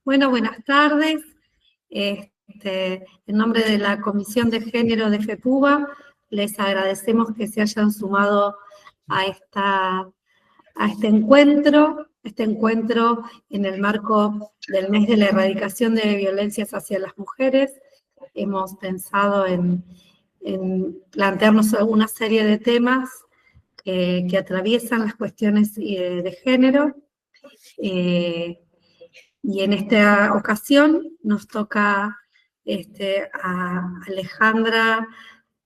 Bueno, buenas tardes. En nombre de la Comisión de Género de FEPUBA, les agradecemos que se hayan sumado a este encuentro en el marco del mes de la erradicación de violencias hacia las mujeres. Hemos pensado en plantearnos una serie de temas que atraviesan las cuestiones de género. Y en esta ocasión nos toca a Alejandra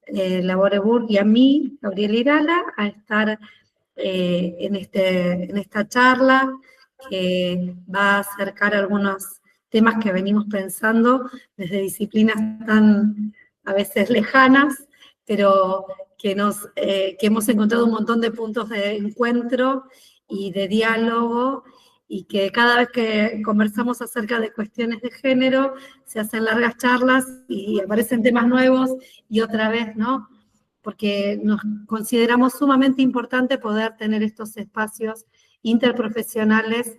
Laboreburg y a mí, Gabriela Irala, a estar en esta charla que va a acercar algunos temas que venimos pensando desde disciplinas tan a veces lejanas, pero que hemos encontrado un montón de puntos de encuentro y de diálogo, y que cada vez que conversamos acerca de cuestiones de género, se hacen largas charlas y aparecen temas nuevos, y otra vez, ¿no? Porque nos consideramos sumamente importante poder tener estos espacios interprofesionales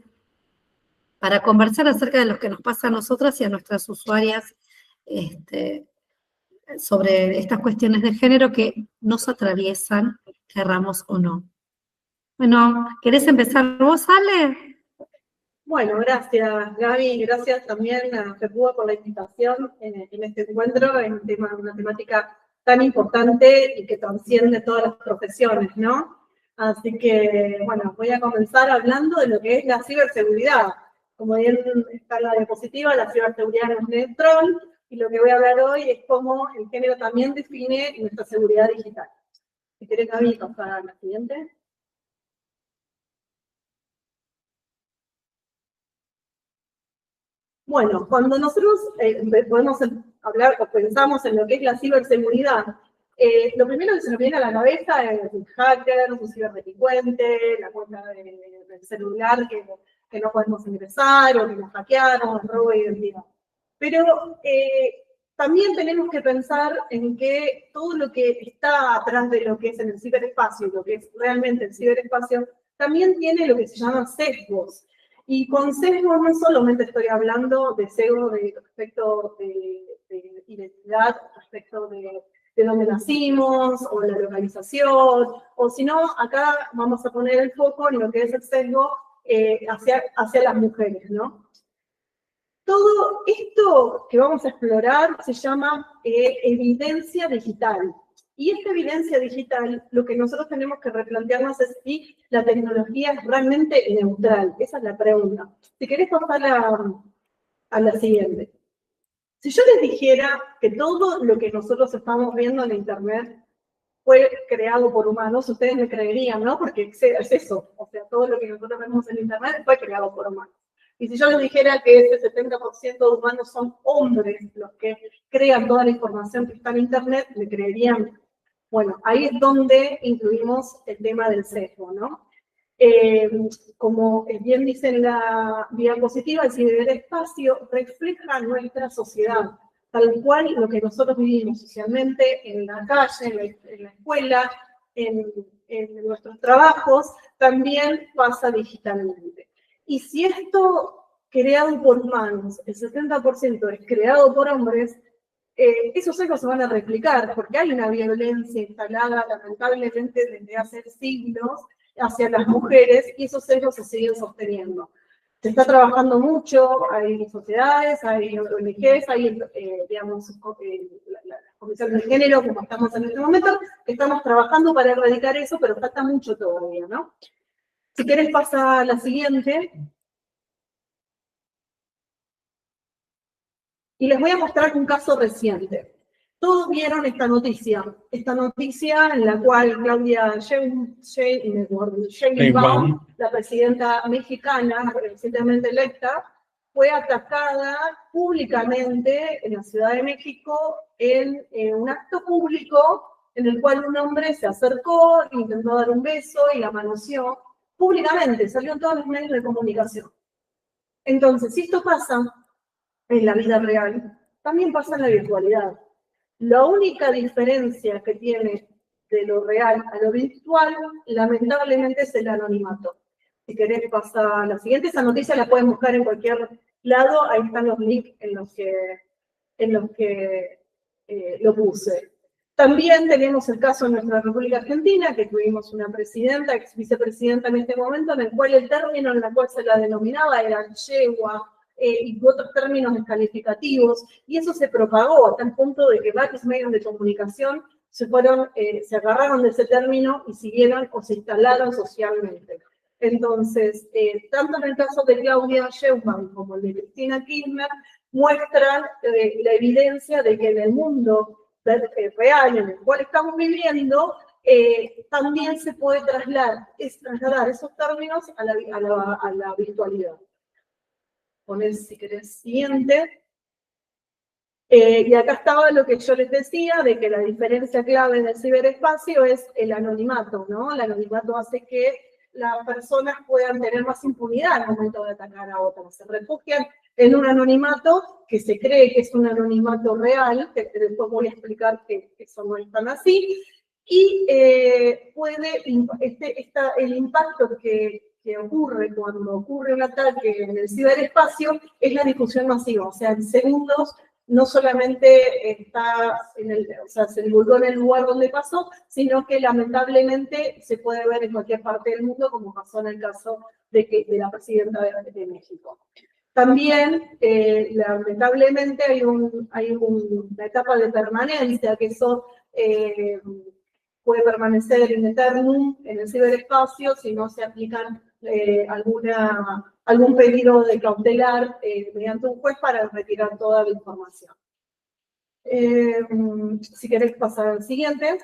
para conversar acerca de lo que nos pasa a nosotras y a nuestras usuarias sobre estas cuestiones de género que nos atraviesan, querramos o no. Bueno, ¿querés empezar vos, Ale? Bueno, gracias Gaby, gracias también a FEPUBA por la invitación en este encuentro, en una temática tan importante y que trasciende todas las profesiones, ¿no? Así que, bueno, voy a comenzar hablando de lo que es la ciberseguridad. Como bien está en la diapositiva, la ciberseguridad no es neutral, y lo que voy a hablar hoy es cómo el género también define nuestra seguridad digital. Si querés, Gaby, pasar a la siguiente. Bueno, cuando nosotros podemos hablar o pensamos en lo que es la ciberseguridad, lo primero que se nos viene a la cabeza es un hacker, un ciberdelincuente, la cuenta del celular que no podemos ingresar, o que nos hackearon, robo de identidad. Pero también tenemos que pensar en que todo lo que está atrás de lo que es en el ciberespacio, y lo que es realmente el ciberespacio, también tiene lo que se llama sesgos. Y con sesgo no solamente estoy hablando de sesgo respecto de identidad, respecto de dónde nacimos, o la localización, o si no, acá vamos a poner el foco en lo que es el sesgo hacia las mujeres, ¿no? Todo esto que vamos a explorar se llama evidencia digital. Y esta evidencia digital, lo que nosotros tenemos que replantearnos es si la tecnología es realmente neutral. Esa es la pregunta. Si querés pasar a la siguiente. Si yo les dijera que todo lo que nosotros estamos viendo en Internet fue creado por humanos, ustedes me creerían, ¿no? Porque es eso. O sea, todo lo que nosotros vemos en Internet fue creado por humanos. Y si yo les dijera que ese 70% de humanos son hombres los que crean toda la información que está en Internet, ¿me creerían? Bueno, ahí es donde incluimos el tema del sesgo, ¿no? Como bien dice en la diapositiva, el ciberespacio refleja nuestra sociedad, tal cual lo que nosotros vivimos socialmente en la calle, en la escuela, en nuestros trabajos, también pasa digitalmente. Y si esto creado por humanos, el 70% es creado por hombres, esos sesgos se van a replicar, porque hay una violencia instalada, lamentablemente, desde hace siglos hacia las mujeres, y esos sesgos se siguen sosteniendo. Se está trabajando mucho, hay sociedades, hay ONGs, hay, digamos, la Comisión de Género, como estamos en este momento, estamos trabajando para erradicar eso, pero falta mucho todavía, ¿no? Si querés pasar a la siguiente. Y les voy a mostrar un caso reciente. Todos vieron esta noticia en la cual Claudia Sheinbaum, la presidenta mexicana, recientemente electa, fue atacada públicamente en la Ciudad de México en un acto público en el cual un hombre se acercó, intentó dar un beso y la manoseó públicamente, salió en todos los medios de comunicación. Entonces, si esto pasa en la vida real, también pasa en la virtualidad. La única diferencia que tiene de lo real a lo virtual, lamentablemente, es el anonimato. Si querés pasar a la siguiente, esa noticia la pueden buscar en cualquier lado, ahí están los links en los que lo puse. También tenemos el caso en nuestra República Argentina, que tuvimos una presidenta, ex vicepresidenta en este momento, en el cual el término en el cual se la denominaba era yegua, y otros términos descalificativos, y eso se propagó a tal punto de que varios medios de comunicación se agarraron de ese término y siguieron o se instalaron socialmente. Entonces, tanto en el caso de Claudia Sheinbaum como el de Cristina Kirchner, muestran la evidencia de que en el mundo real en el cual estamos viviendo, también se puede trasladar esos términos a la virtualidad. Poner, si querés, siguiente. Y acá estaba lo que yo les decía, de que la diferencia clave en el ciberespacio es el anonimato, ¿no? El anonimato hace que las personas puedan tener más impunidad al momento de atacar a otras. Se refugian en un anonimato que se cree que es un anonimato real, que después voy a explicar que eso no es tan así, y el impacto que ocurre cuando ocurre un ataque en el ciberespacio es la difusión masiva, o sea, en segundos no solamente se divulgó en el lugar donde pasó, sino que lamentablemente se puede ver en cualquier parte del mundo, como pasó en el caso de la presidenta de México. También, lamentablemente, hay una etapa de permanencia, que eso puede permanecer in eternum en el ciberespacio si no se aplican algún pedido de cautelar mediante un juez para retirar toda la información. Si querés pasar al siguiente.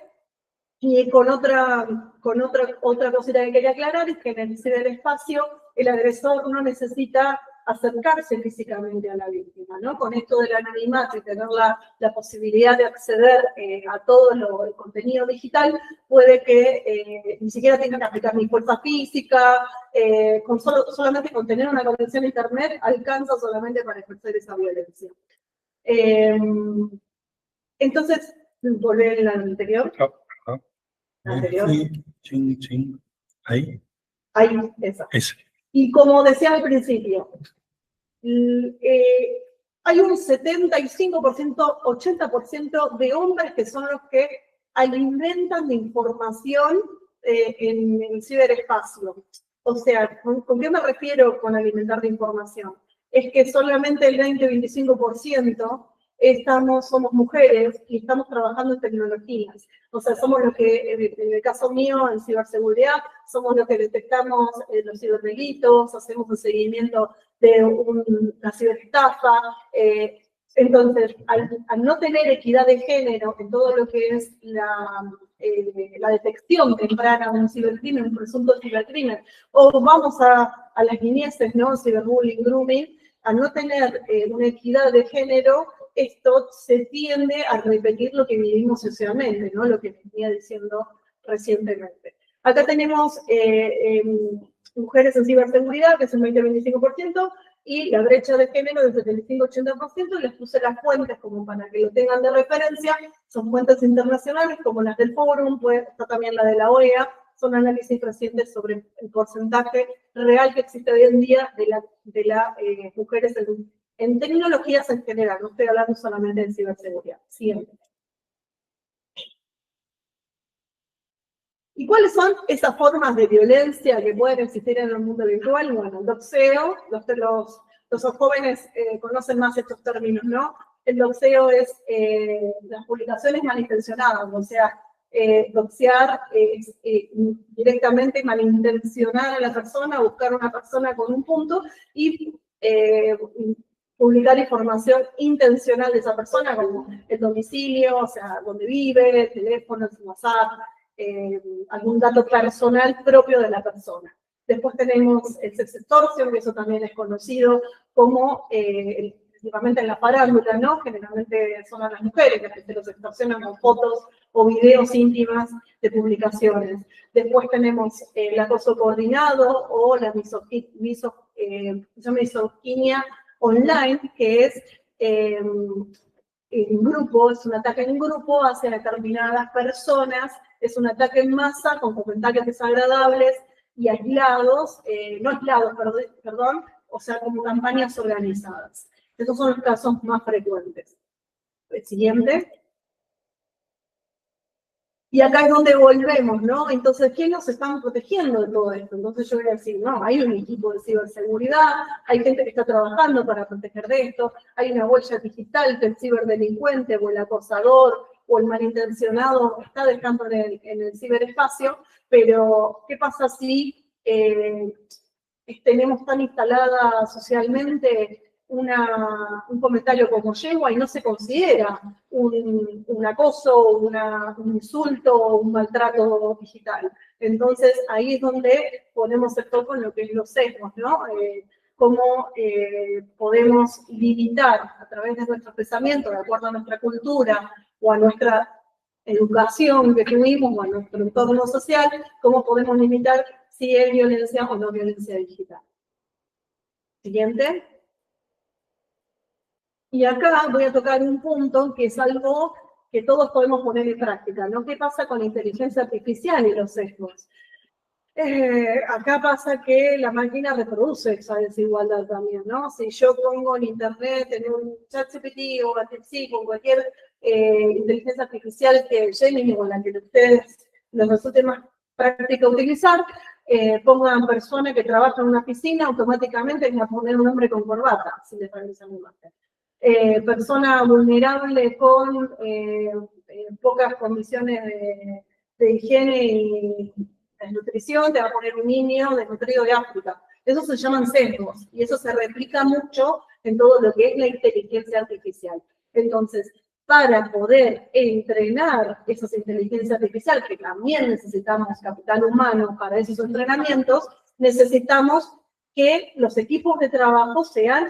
Y con otra cosita que quería aclarar es que en el ciberespacio el agresor no necesita acercarse físicamente a la víctima, ¿no? Con esto del anonimato y tener la posibilidad de acceder a todo el contenido digital, puede que ni siquiera tenga que aplicar ni fuerza física, solamente con tener una conexión a internet alcanza solamente para ejercer esa violencia. Entonces, volver al anterior. Anterior. Ahí. Ahí, esa. Ese. Y como decía al principio, hay un 75%, 80% de hombres que son los que alimentan de información en el ciberespacio. O sea, ¿con qué me refiero con alimentar de información? Es que solamente el 20-25% somos mujeres y estamos trabajando en tecnologías. O sea, somos los que, en el caso mío, en ciberseguridad, somos los que detectamos los ciberdelitos, hacemos un seguimiento de una ciberestafa. Entonces, al no tener equidad de género en todo lo que es la detección temprana de un cibercrimen, un presunto cibercrimen, o vamos a las niñeces, ¿no? Ciberbullying, grooming, al no tener una equidad de género, esto se tiende a repetir lo que vivimos socialmente, ¿no? Lo que venía diciendo recientemente. Acá tenemos mujeres en ciberseguridad, que es un 20-25%, y la brecha de género del 75-80%, les puse las fuentes como para que lo tengan de referencia, son fuentes internacionales como las del Fórum, pues está también la de la OEA, son análisis recientes sobre el porcentaje real que existe hoy en día de las mujeres en tecnologías en general, no estoy hablando solamente de ciberseguridad. Siguiente. ¿Y cuáles son esas formas de violencia que pueden existir en el mundo virtual? Bueno, el doxeo, los jóvenes conocen más estos términos, ¿no? El doxeo es las publicaciones malintencionadas, o sea, doxear directamente malintencionar a la persona, buscar a una persona con un punto y publicar información intencional de esa persona, como el domicilio, o sea, dónde vive, el teléfono, el WhatsApp, algún dato personal propio de la persona. Después tenemos el sex extortion, que eso también es conocido como, principalmente en la farándula, ¿no? Generalmente son a las mujeres las que se los extorsionan con fotos o videos íntimas de publicaciones. Después tenemos el acoso coordinado o la misoginia online, que es en grupo, es un ataque en grupo hacia determinadas personas, es un ataque en masa con comentarios desagradables y aislados, no aislados, perdón, o sea, como campañas organizadas. Esos son los casos más frecuentes. El siguiente. Y acá es donde volvemos, ¿no? Entonces, ¿quién nos están protegiendo de todo esto? Entonces yo voy a decir, no, hay un equipo de ciberseguridad, hay gente que está trabajando para proteger de esto, hay una huella digital que el ciberdelincuente o el acosador o el malintencionado está dejando en el ciberespacio, pero ¿qué pasa si tenemos tan instalada socialmente un comentario como yegua y no se considera un acoso, un insulto o un maltrato digital? Entonces, ahí es donde ponemos el foco en lo que es los sesgos, ¿no? Cómo podemos limitar a través de nuestro pensamiento, de acuerdo a nuestra cultura o a nuestra educación que tuvimos o a nuestro entorno social, cómo podemos limitar si es violencia o no violencia digital. Siguiente. Y acá voy a tocar un punto que es algo que todos podemos poner en práctica, ¿no? ¿Qué pasa con la inteligencia artificial y los sesgos? Acá pasa que la máquina reproduce esa desigualdad también, ¿no? Si yo pongo en internet, en un ChatGPT o DeepSeek o cualquier inteligencia artificial que Gemini o la que ustedes les resulte más práctica utilizar, pongan personas que trabajan en una oficina, automáticamente les va a poner un hombre con corbata, si les realizan un máster. Persona vulnerable con pocas condiciones de higiene y desnutrición, te va a poner un niño desnutrido de África. Eso se llaman sesgos, y eso se replica mucho en todo lo que es la inteligencia artificial. Entonces, para poder entrenar esa inteligencia artificial, que también necesitamos capital humano para esos entrenamientos, necesitamos que los equipos de trabajo sean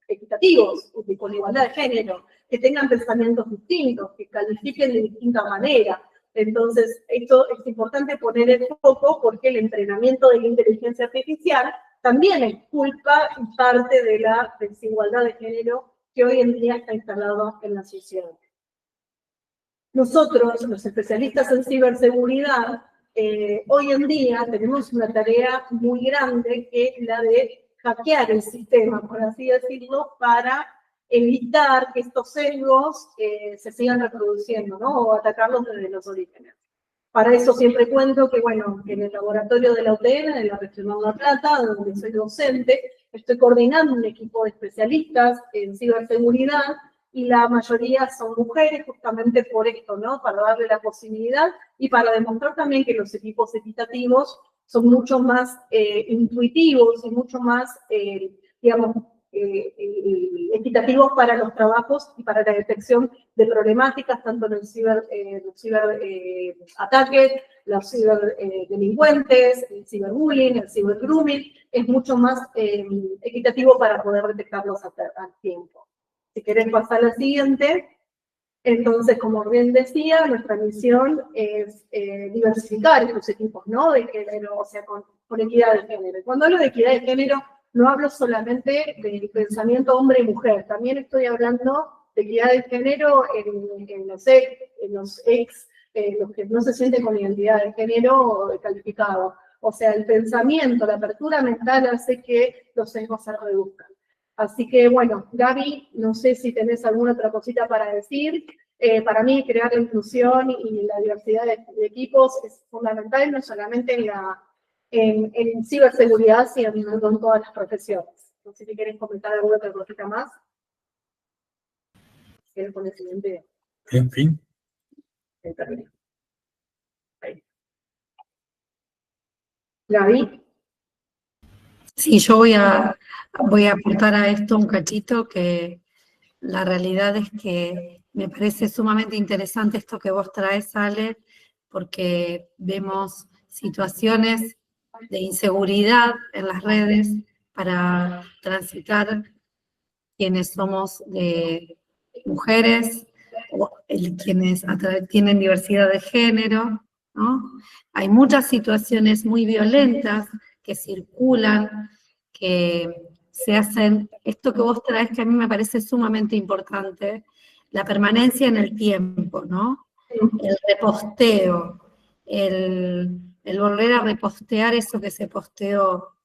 equitativos, con igualdad de género, que tengan pensamientos distintos, que califiquen de distinta manera. Entonces, esto es importante poner el foco porque el entrenamiento de la inteligencia artificial también es culpa y parte de la desigualdad de género que hoy en día está instalada en la sociedad. Nosotros, los especialistas en ciberseguridad, hoy en día tenemos una tarea muy grande que es la de hackear el sistema, por así decirlo, para evitar que estos sesgos se sigan reproduciendo, ¿no? O atacarlos desde los orígenes. Para eso siempre cuento que, bueno, en el laboratorio de la UTN, en la Regional de La Plata, donde soy docente, estoy coordinando un equipo de especialistas en ciberseguridad y la mayoría son mujeres justamente por esto, ¿no? Para darle la posibilidad y para demostrar también que los equipos equitativos son mucho más intuitivos y mucho más, digamos, equitativos para los trabajos y para la detección de problemáticas, tanto en el ciberataques, los ciberdelincuentes, el ciberbullying, el cibergrooming, es mucho más equitativo para poder detectarlos al tiempo. Si querés pasar a la siguiente. Entonces, como bien decía, nuestra misión es diversificar estos equipos, ¿no? De género, o sea, con equidad de género. Cuando hablo de equidad de género, no hablo solamente del pensamiento hombre y mujer, también estoy hablando de equidad de género en los ex, los que no se sienten con identidad de género calificado. O sea, el pensamiento, la apertura mental hace que los sesgos se reduzcan. Así que, bueno, Gaby, no sé si tenés alguna otra cosita para decir. Para mí, crear la inclusión y la diversidad de equipos es fundamental, no solamente en ciberseguridad, sino en todas las profesiones. No sé si quieres comentar alguna otra cosita más. ¿Quieres poner el siguiente? En fin. Gaby. Sí, yo voy a aportar a esto un cachito, que la realidad es que me parece sumamente interesante esto que vos traes, Ale, porque vemos situaciones de inseguridad en las redes para transitar quienes somos de mujeres o quienes tienen diversidad de género, ¿no? Hay muchas situaciones muy violentas que circulan, que se hacen, esto que vos traes que a mí me parece sumamente importante, la permanencia en el tiempo, ¿no? El reposteo, el volver a repostear eso que se posteó.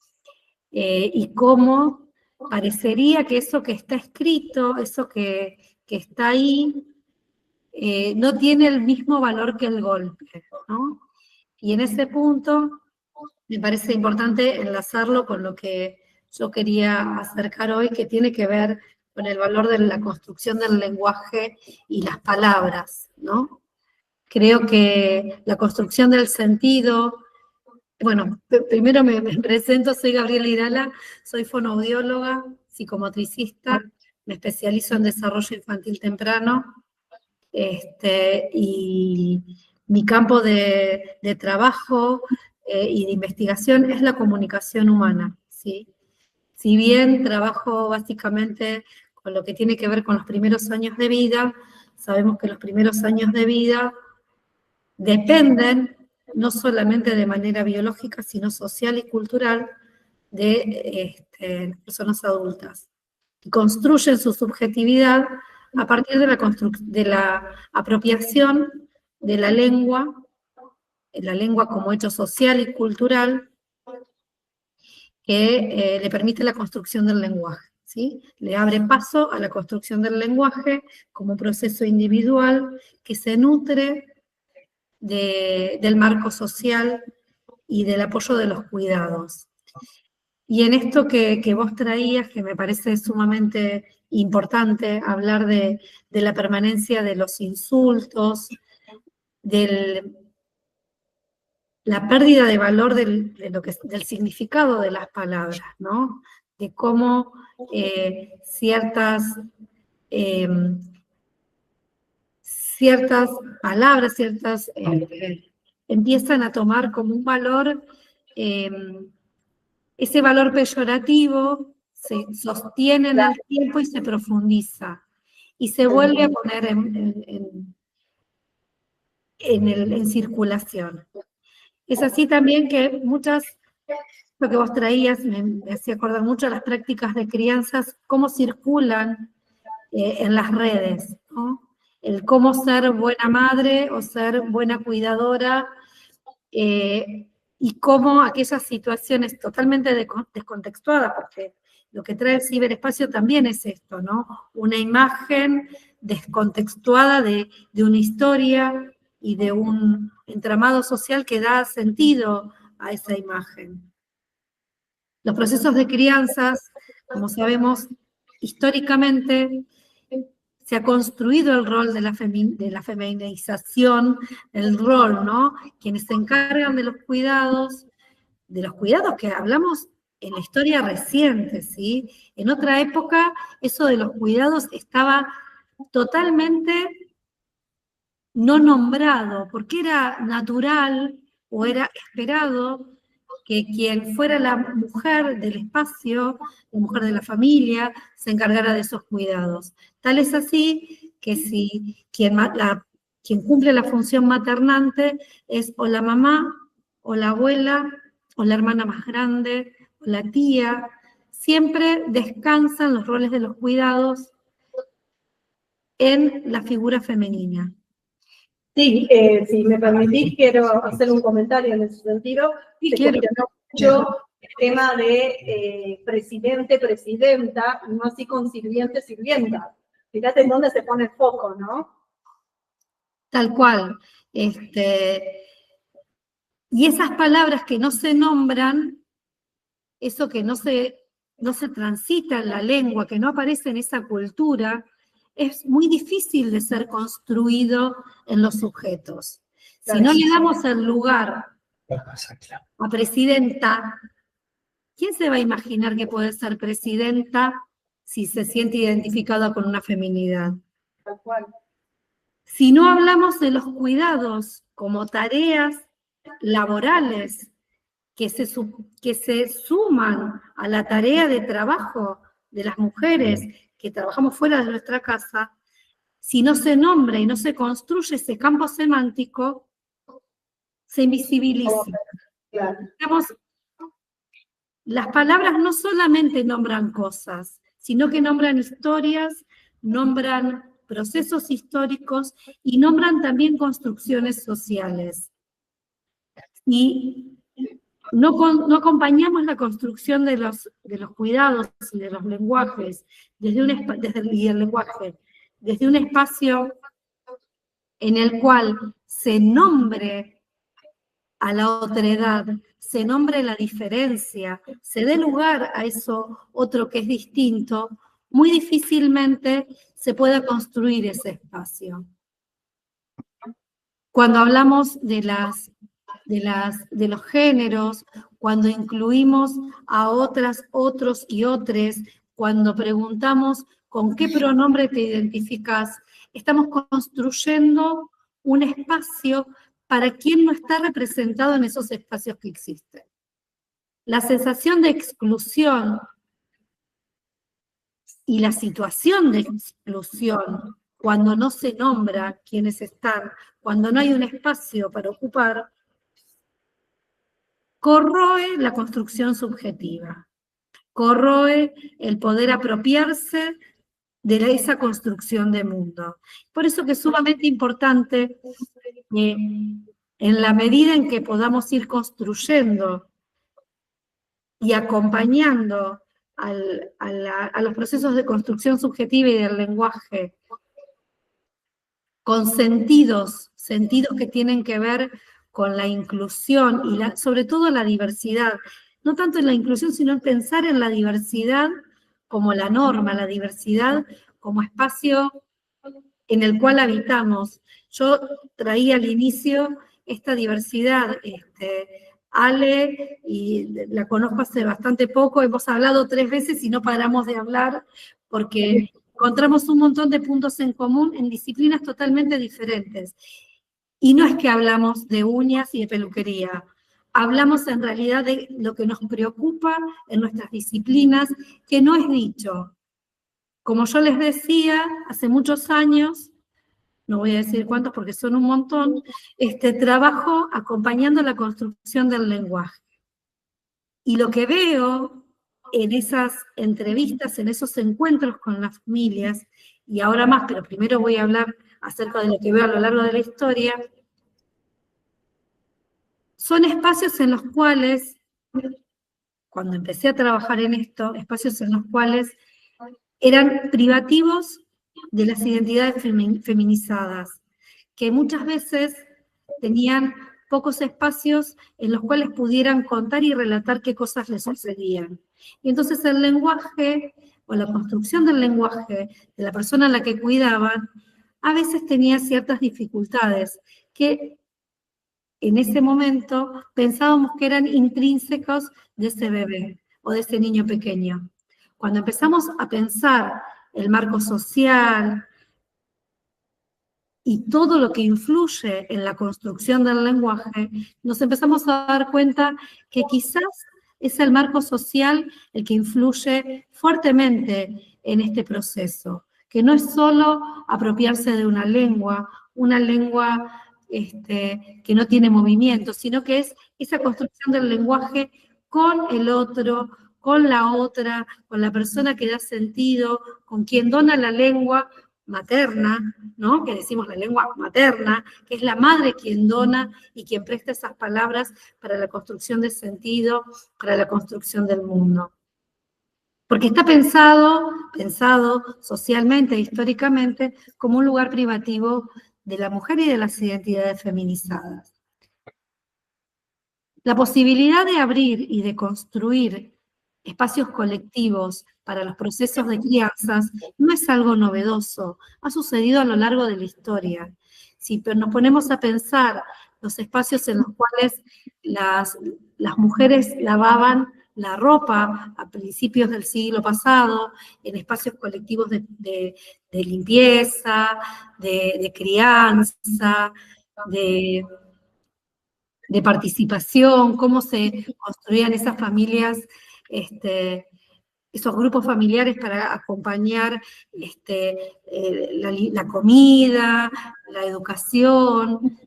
y cómo parecería que eso que está escrito, eso que está ahí, no tiene el mismo valor que el golpe, ¿no? Y en ese punto me parece importante enlazarlo con lo que yo quería acercar hoy, que tiene que ver con el valor de la construcción del lenguaje y las palabras, ¿no? Creo que la construcción del sentido, bueno, primero me presento, soy Gabriela Irala, soy fonoaudióloga, psicomotricista, me especializo en desarrollo infantil temprano, y mi campo de trabajo y de investigación es la comunicación humana, ¿sí? Si bien trabajo básicamente con lo que tiene que ver con los primeros años de vida, sabemos que los primeros años de vida dependen no solamente de manera biológica, sino social y cultural de las personas adultas. Y construyen su subjetividad a partir de la apropiación de la lengua como hecho social y cultural que le permite la construcción del lenguaje, ¿sí? Le abre paso a la construcción del lenguaje como un proceso individual que se nutre del marco social y del apoyo de los cuidados. Y en esto que vos traías, que me parece sumamente importante, hablar de la permanencia de los insultos, de la pérdida de valor del significado de las palabras, ¿no? De cómo ciertas palabras, empiezan a tomar como un valor, ese valor peyorativo se sostiene en el tiempo y se profundiza, y se vuelve a poner en circulación. Es así también que lo que vos traías, me hacía acordar mucho a las prácticas de crianzas, cómo circulan en las redes, ¿no? El cómo ser buena madre o ser buena cuidadora, y cómo aquellas situaciones totalmente descontextuadas, porque lo que trae el ciberespacio también es esto, ¿no? Una imagen descontextuada de una historia y de un entramado social que da sentido a esa imagen. Los procesos de crianzas, como sabemos, históricamente se ha construido el rol de la feminización, el rol, ¿no? Quienes se encargan de los cuidados que hablamos en la historia reciente, ¿sí? En otra época, eso de los cuidados estaba totalmente no nombrado, porque era natural o era esperado que quien fuera la mujer del espacio, la mujer de la familia, se encargara de esos cuidados. Tal es así que si quien cumple la función maternante es o la mamá, o la abuela, o la hermana más grande, o la tía, siempre descansan los roles de los cuidados en la figura femenina. Sí, si me permitís, quiero hacer un comentario en ese sentido. Sí, se cuestionó mucho el tema de presidente, presidenta, y no así con sirviente, sirvienta. Fíjate en dónde se pone el foco, ¿no? Tal cual. Y esas palabras que no se nombran, eso que no se transita en la lengua, que no aparece en esa cultura, es muy difícil de ser construido en los sujetos. Si no le damos el lugar a presidenta, ¿quién se va a imaginar que puede ser presidenta si se siente identificada con una feminidad? Tal cual. Si no hablamos de los cuidados como tareas laborales que se suman a la tarea de trabajo de las mujeres que trabajamos fuera de nuestra casa, si no se nombra y no se construye ese campo semántico, se invisibiliza. Claro. Digamos, las palabras no solamente nombran cosas, sino que nombran historias, nombran procesos históricos y nombran también construcciones sociales. Y no acompañamos la construcción de los cuidados y de los lenguajes, desde un espacio en el cual se nombre a la otredad, se nombre la diferencia, se dé lugar a eso otro que es distinto, muy difícilmente se pueda construir ese espacio. Cuando hablamos de los géneros, cuando incluimos a otras, otros y otres, cuando preguntamos con qué pronombre te identificas, estamos construyendo un espacio para quien no está representado en esos espacios que existen. La sensación de exclusión y la situación de exclusión, cuando no se nombra quienes están, cuando no hay un espacio para ocupar, corroe la construcción subjetiva, corroe el poder apropiarse de esa construcción de mundo. Por eso que es sumamente importante que en la medida en que podamos ir construyendo y acompañando a los procesos de construcción subjetiva y del lenguaje con sentidos que tienen que ver con la inclusión y sobre todo la diversidad. No tanto en la inclusión, sino en pensar en la diversidad como la norma, la diversidad como espacio en el cual habitamos. Yo traía al inicio esta diversidad, Ale, y la conozco hace bastante poco, hemos hablado 3 veces y no paramos de hablar, porque encontramos un montón de puntos en común en disciplinas totalmente diferentes. Y no es que hablamos de uñas y de peluquería, hablamos en realidad de lo que nos preocupa en nuestras disciplinas, que no es dicho. Como yo les decía, hace muchos años, no voy a decir cuántos porque son un montón, trabajo acompañando la construcción del lenguaje. Y lo que veo en esas entrevistas, en esos encuentros con las familias, y ahora más, pero primero voy a hablar acerca de lo que veo a lo largo de la historia, son espacios en los cuales, cuando empecé a trabajar en esto, espacios en los cuales eran privativos de las identidades feminizadas, que muchas veces tenían pocos espacios en los cuales pudieran contar y relatar qué cosas les sucedían. Y entonces el lenguaje, o la construcción del lenguaje de la persona a la que cuidaban, a veces tenía ciertas dificultades que en ese momento pensábamos que eran intrínsecos de ese bebé o de ese niño pequeño. Cuando empezamos a pensar el marco social y todo lo que influye en la construcción del lenguaje, nos empezamos a dar cuenta que quizás es el marco social el que influye fuertemente en este proceso, que no es solo apropiarse de una lengua que no tiene movimiento, sino que es esa construcción del lenguaje con el otro, con la otra, con la persona que da sentido, con quien dona la lengua materna, ¿no? Que decimos la lengua materna, que es la madre quien dona y quien presta esas palabras para la construcción de sentido, para la construcción del mundo. Porque está pensado socialmente e históricamente como un lugar privativo de la mujer y de las identidades feminizadas. La posibilidad de abrir y de construir espacios colectivos para los procesos de crianzas no es algo novedoso, ha sucedido a lo largo de la historia. Si nos ponemos a pensar los espacios en los cuales las mujeres lavaban la ropa a principios del siglo pasado, en espacios colectivos de limpieza, de crianza, de participación, cómo se construían esas familias, esos grupos familiares para acompañar la comida, la educación,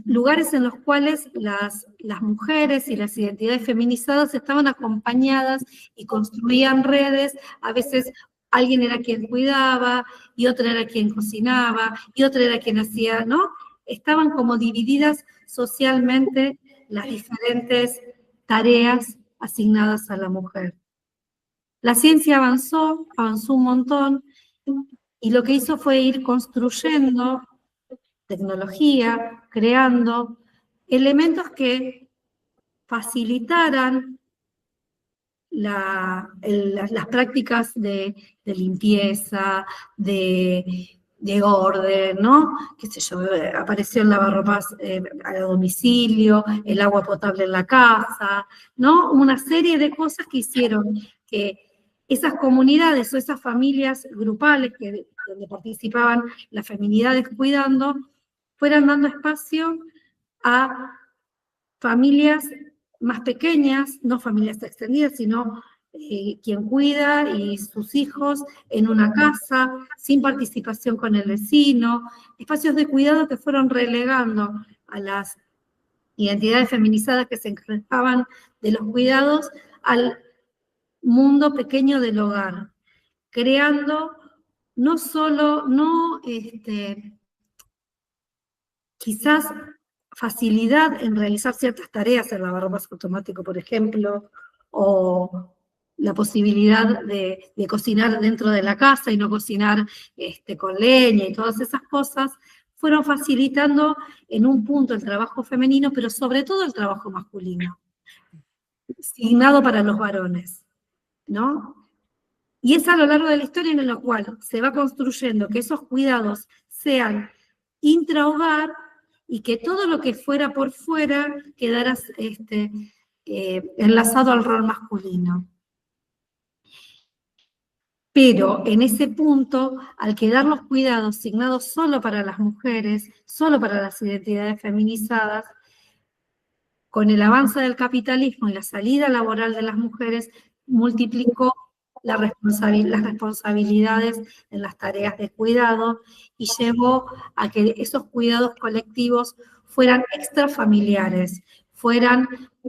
lugares en los cuales las mujeres y las identidades feminizadas estaban acompañadas y construían redes, a veces alguien era quien cuidaba, y otra era quien cocinaba, y otra era quien hacía, ¿no? Estaban como divididas socialmente las diferentes tareas asignadas a la mujer. La ciencia avanzó un montón, y lo que hizo fue ir construyendo tecnología, creando elementos que facilitaran las prácticas de limpieza, de orden, ¿no? Qué sé yo, apareció el lavarropas a domicilio, el agua potable en la casa, ¿no? Una serie de cosas que hicieron que esas comunidades o esas familias grupales donde participaban las feminidades cuidando, fueran dando espacio a familias más pequeñas, no familias extendidas, sino quien cuida y sus hijos en una casa, sin participación con el vecino, espacios de cuidado que fueron relegando a las identidades feminizadas que se encargaban de los cuidados al mundo pequeño del hogar, creando no solo, quizás facilidad en realizar ciertas tareas, el lavarropas automático, por ejemplo, o la posibilidad de cocinar dentro de la casa y no cocinar con leña y todas esas cosas, fueron facilitando en un punto el trabajo femenino, pero sobre todo el trabajo masculino, asignado para los varones, ¿no? Y es a lo largo de la historia en la cual se va construyendo que esos cuidados sean intrahogar y que todo lo que fuera por fuera quedara enlazado al rol masculino. Pero en ese punto, al quedar los cuidados asignados solo para las mujeres, solo para las identidades feminizadas, con el avance del capitalismo y la salida laboral de las mujeres, multiplicó las responsabilidades en las tareas de cuidado y llevó a que esos cuidados colectivos fueran extrafamiliares, fueran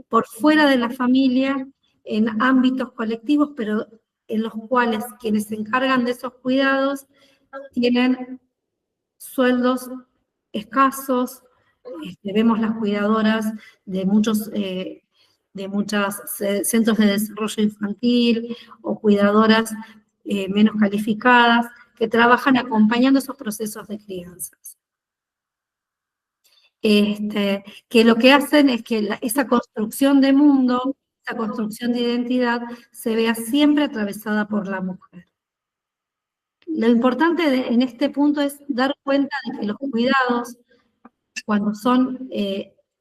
por fuera de la familia, en ámbitos colectivos, pero en los cuales quienes se encargan de esos cuidados tienen sueldos escasos. Vemos las cuidadoras de muchos centros de desarrollo infantil o cuidadoras menos calificadas que trabajan acompañando esos procesos de crianzas. Que lo que hacen es que esa construcción de mundo, esa construcción de identidad, se vea siempre atravesada por la mujer. Lo importante en este punto es dar cuenta de que los cuidados, cuando son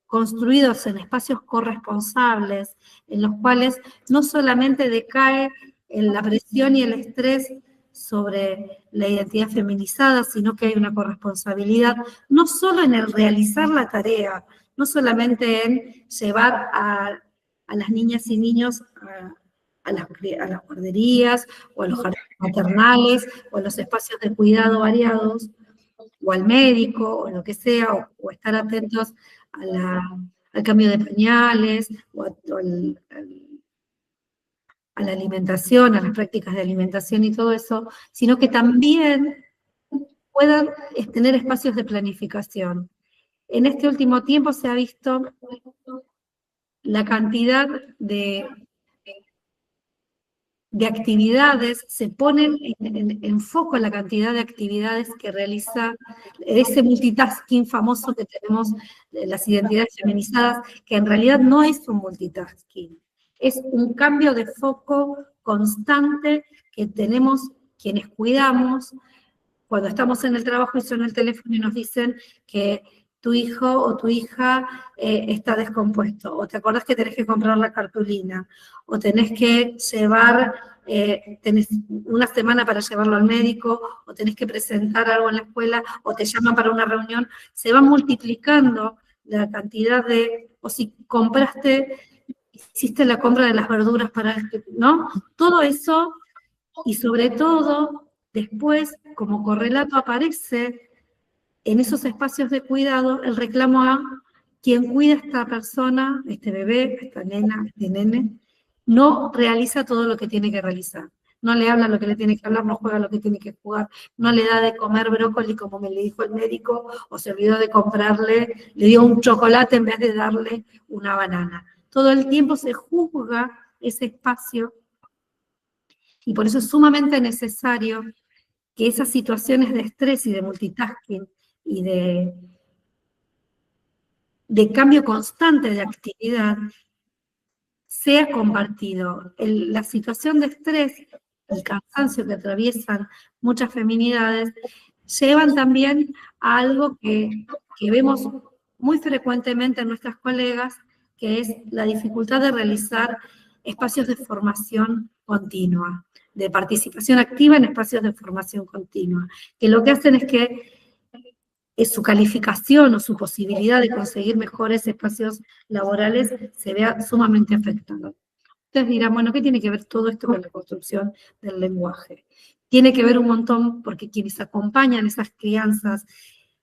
construidos en espacios corresponsables, en los cuales no solamente decae la presión y el estrés sobre la identidad feminizada, sino que hay una corresponsabilidad, no solo en el realizar la tarea, no solamente en llevar a las niñas y niños a las guarderías, o a los jardines maternales, o a los espacios de cuidado variados, o al médico, o lo que sea, o estar atentos al cambio de pañales, o a la alimentación, a las prácticas de alimentación y todo eso, sino que también puedan tener espacios de planificación. En este último tiempo se ha visto la cantidad de actividades, se ponen en foco la cantidad de actividades que realiza ese multitasking famoso que tenemos de las identidades feminizadas, que en realidad no es un multitasking, es un cambio de foco constante que tenemos quienes cuidamos cuando estamos en el trabajo y suena el teléfono y nos dicen que tu hijo o tu hija está descompuesto, o te acordás que tenés que comprar la cartulina, o tenés que llevar, tenés una semana para llevarlo al médico, o tenés que presentar algo en la escuela, o te llaman para una reunión, se va multiplicando la cantidad o si hiciste la compra de las verduras para, ¿no? Todo eso, y sobre todo, después, como correlato aparece en esos espacios de cuidado el reclamo a quien cuida a esta persona, este bebé, esta nena, este nene, no realiza todo lo que tiene que realizar. no le habla lo que le tiene que hablar, no juega lo que tiene que jugar, no le da de comer brócoli como me le dijo el médico, o se olvidó de comprarle, le dio un chocolate en vez de darle una banana. Todo el tiempo se juzga ese espacio y por eso es sumamente necesario que esas situaciones de estrés y de multitasking y de cambio constante de actividad sea compartido. La situación de estrés y cansancio que atraviesan muchas feminidades llevan también a algo que vemos muy frecuentemente en nuestras colegas, que es la dificultad de realizar espacios de formación continua, de participación activa en espacios de formación continua, que lo que hacen es que su calificación o su posibilidad de conseguir mejores espacios laborales se vea sumamente afectada. Ustedes dirán, bueno, ¿qué tiene que ver todo esto con la construcción del lenguaje? Tiene que ver un montón porque quienes acompañan esas crianzas,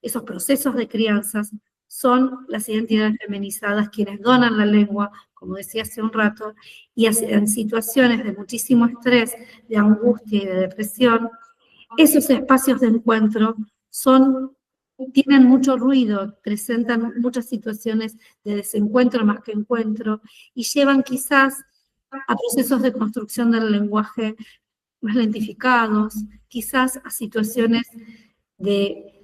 esos procesos de crianzas, son las identidades feminizadas quienes donan la lengua, como decía hace un rato, y en situaciones de muchísimo estrés, de angustia y de depresión, esos espacios de encuentro tienen mucho ruido, presentan muchas situaciones de desencuentro más que encuentro, y llevan quizás a procesos de construcción del lenguaje más lentificados, quizás a situaciones de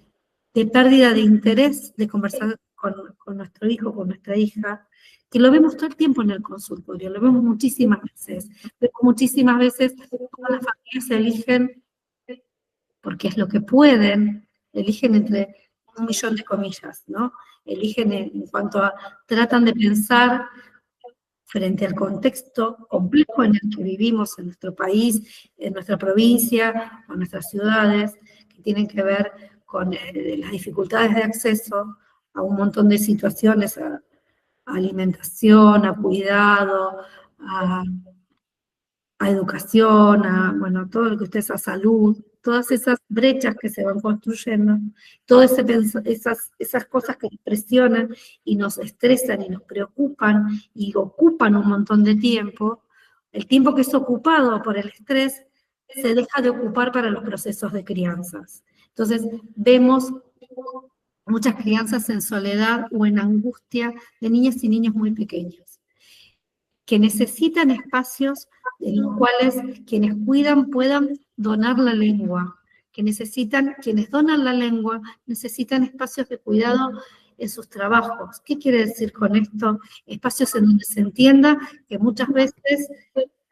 pérdida de interés de conversar con nuestro hijo, con nuestra hija, que lo vemos todo el tiempo en el consultorio, lo vemos muchísimas veces. Muchísimas veces todas las familias eligen, porque es lo que pueden, eligen entre 1.000.000 de comillas, ¿no? Eligen en cuanto a, tratan de pensar frente al contexto complejo en el que vivimos en nuestro país, en nuestra provincia, o en nuestras ciudades, que tienen que ver con las dificultades de acceso a un montón de situaciones, a alimentación, a cuidado, a educación, bueno, todo lo que ustedes, a salud, todas esas brechas que se van construyendo, todas esas cosas que nos presionan y nos estresan y nos preocupan y ocupan un montón de tiempo, el tiempo que es ocupado por el estrés se deja de ocupar para los procesos de crianzas. Entonces, vemos muchas crianzas en soledad o en angustia de niñas y niños muy pequeños, que necesitan espacios en los cuales quienes cuidan puedan donar la lengua, quienes donan la lengua necesitan espacios de cuidado en sus trabajos. ¿Qué quiere decir con esto? Espacios en donde se entienda que muchas veces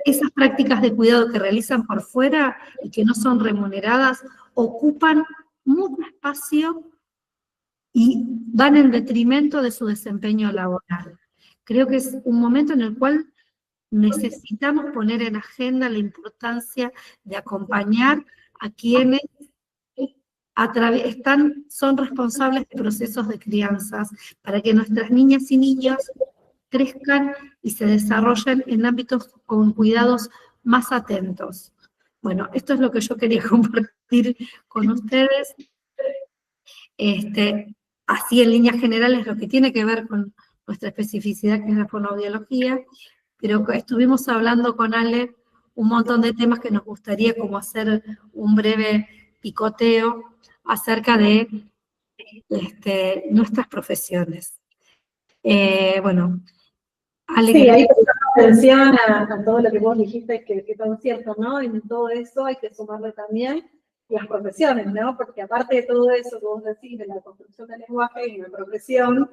esas prácticas de cuidado que realizan por fuera y que no son remuneradas ocupan mucho espacio y van en detrimento de su desempeño laboral. Creo que es un momento en el cual necesitamos poner en agenda la importancia de acompañar a quienes son responsables de procesos de crianzas, para que nuestras niñas y niños crezcan y se desarrollen en ámbitos con cuidados más atentos. Bueno, esto es lo que yo quería compartir con ustedes. Así en líneas generales lo que tiene que ver con nuestra especificidad, que es la fonoaudiología, pero estuvimos hablando con Ale un montón de temas que nos gustaría como hacer un breve picoteo acerca de nuestras profesiones. Bueno, Ale. Sí, ahí prestamos atención a todo lo que vos dijiste, que es tan cierto, ¿no? Y en todo eso hay que sumarle también las profesiones, ¿no? Porque aparte de todo eso que vos decís, de la construcción del lenguaje y la profesión,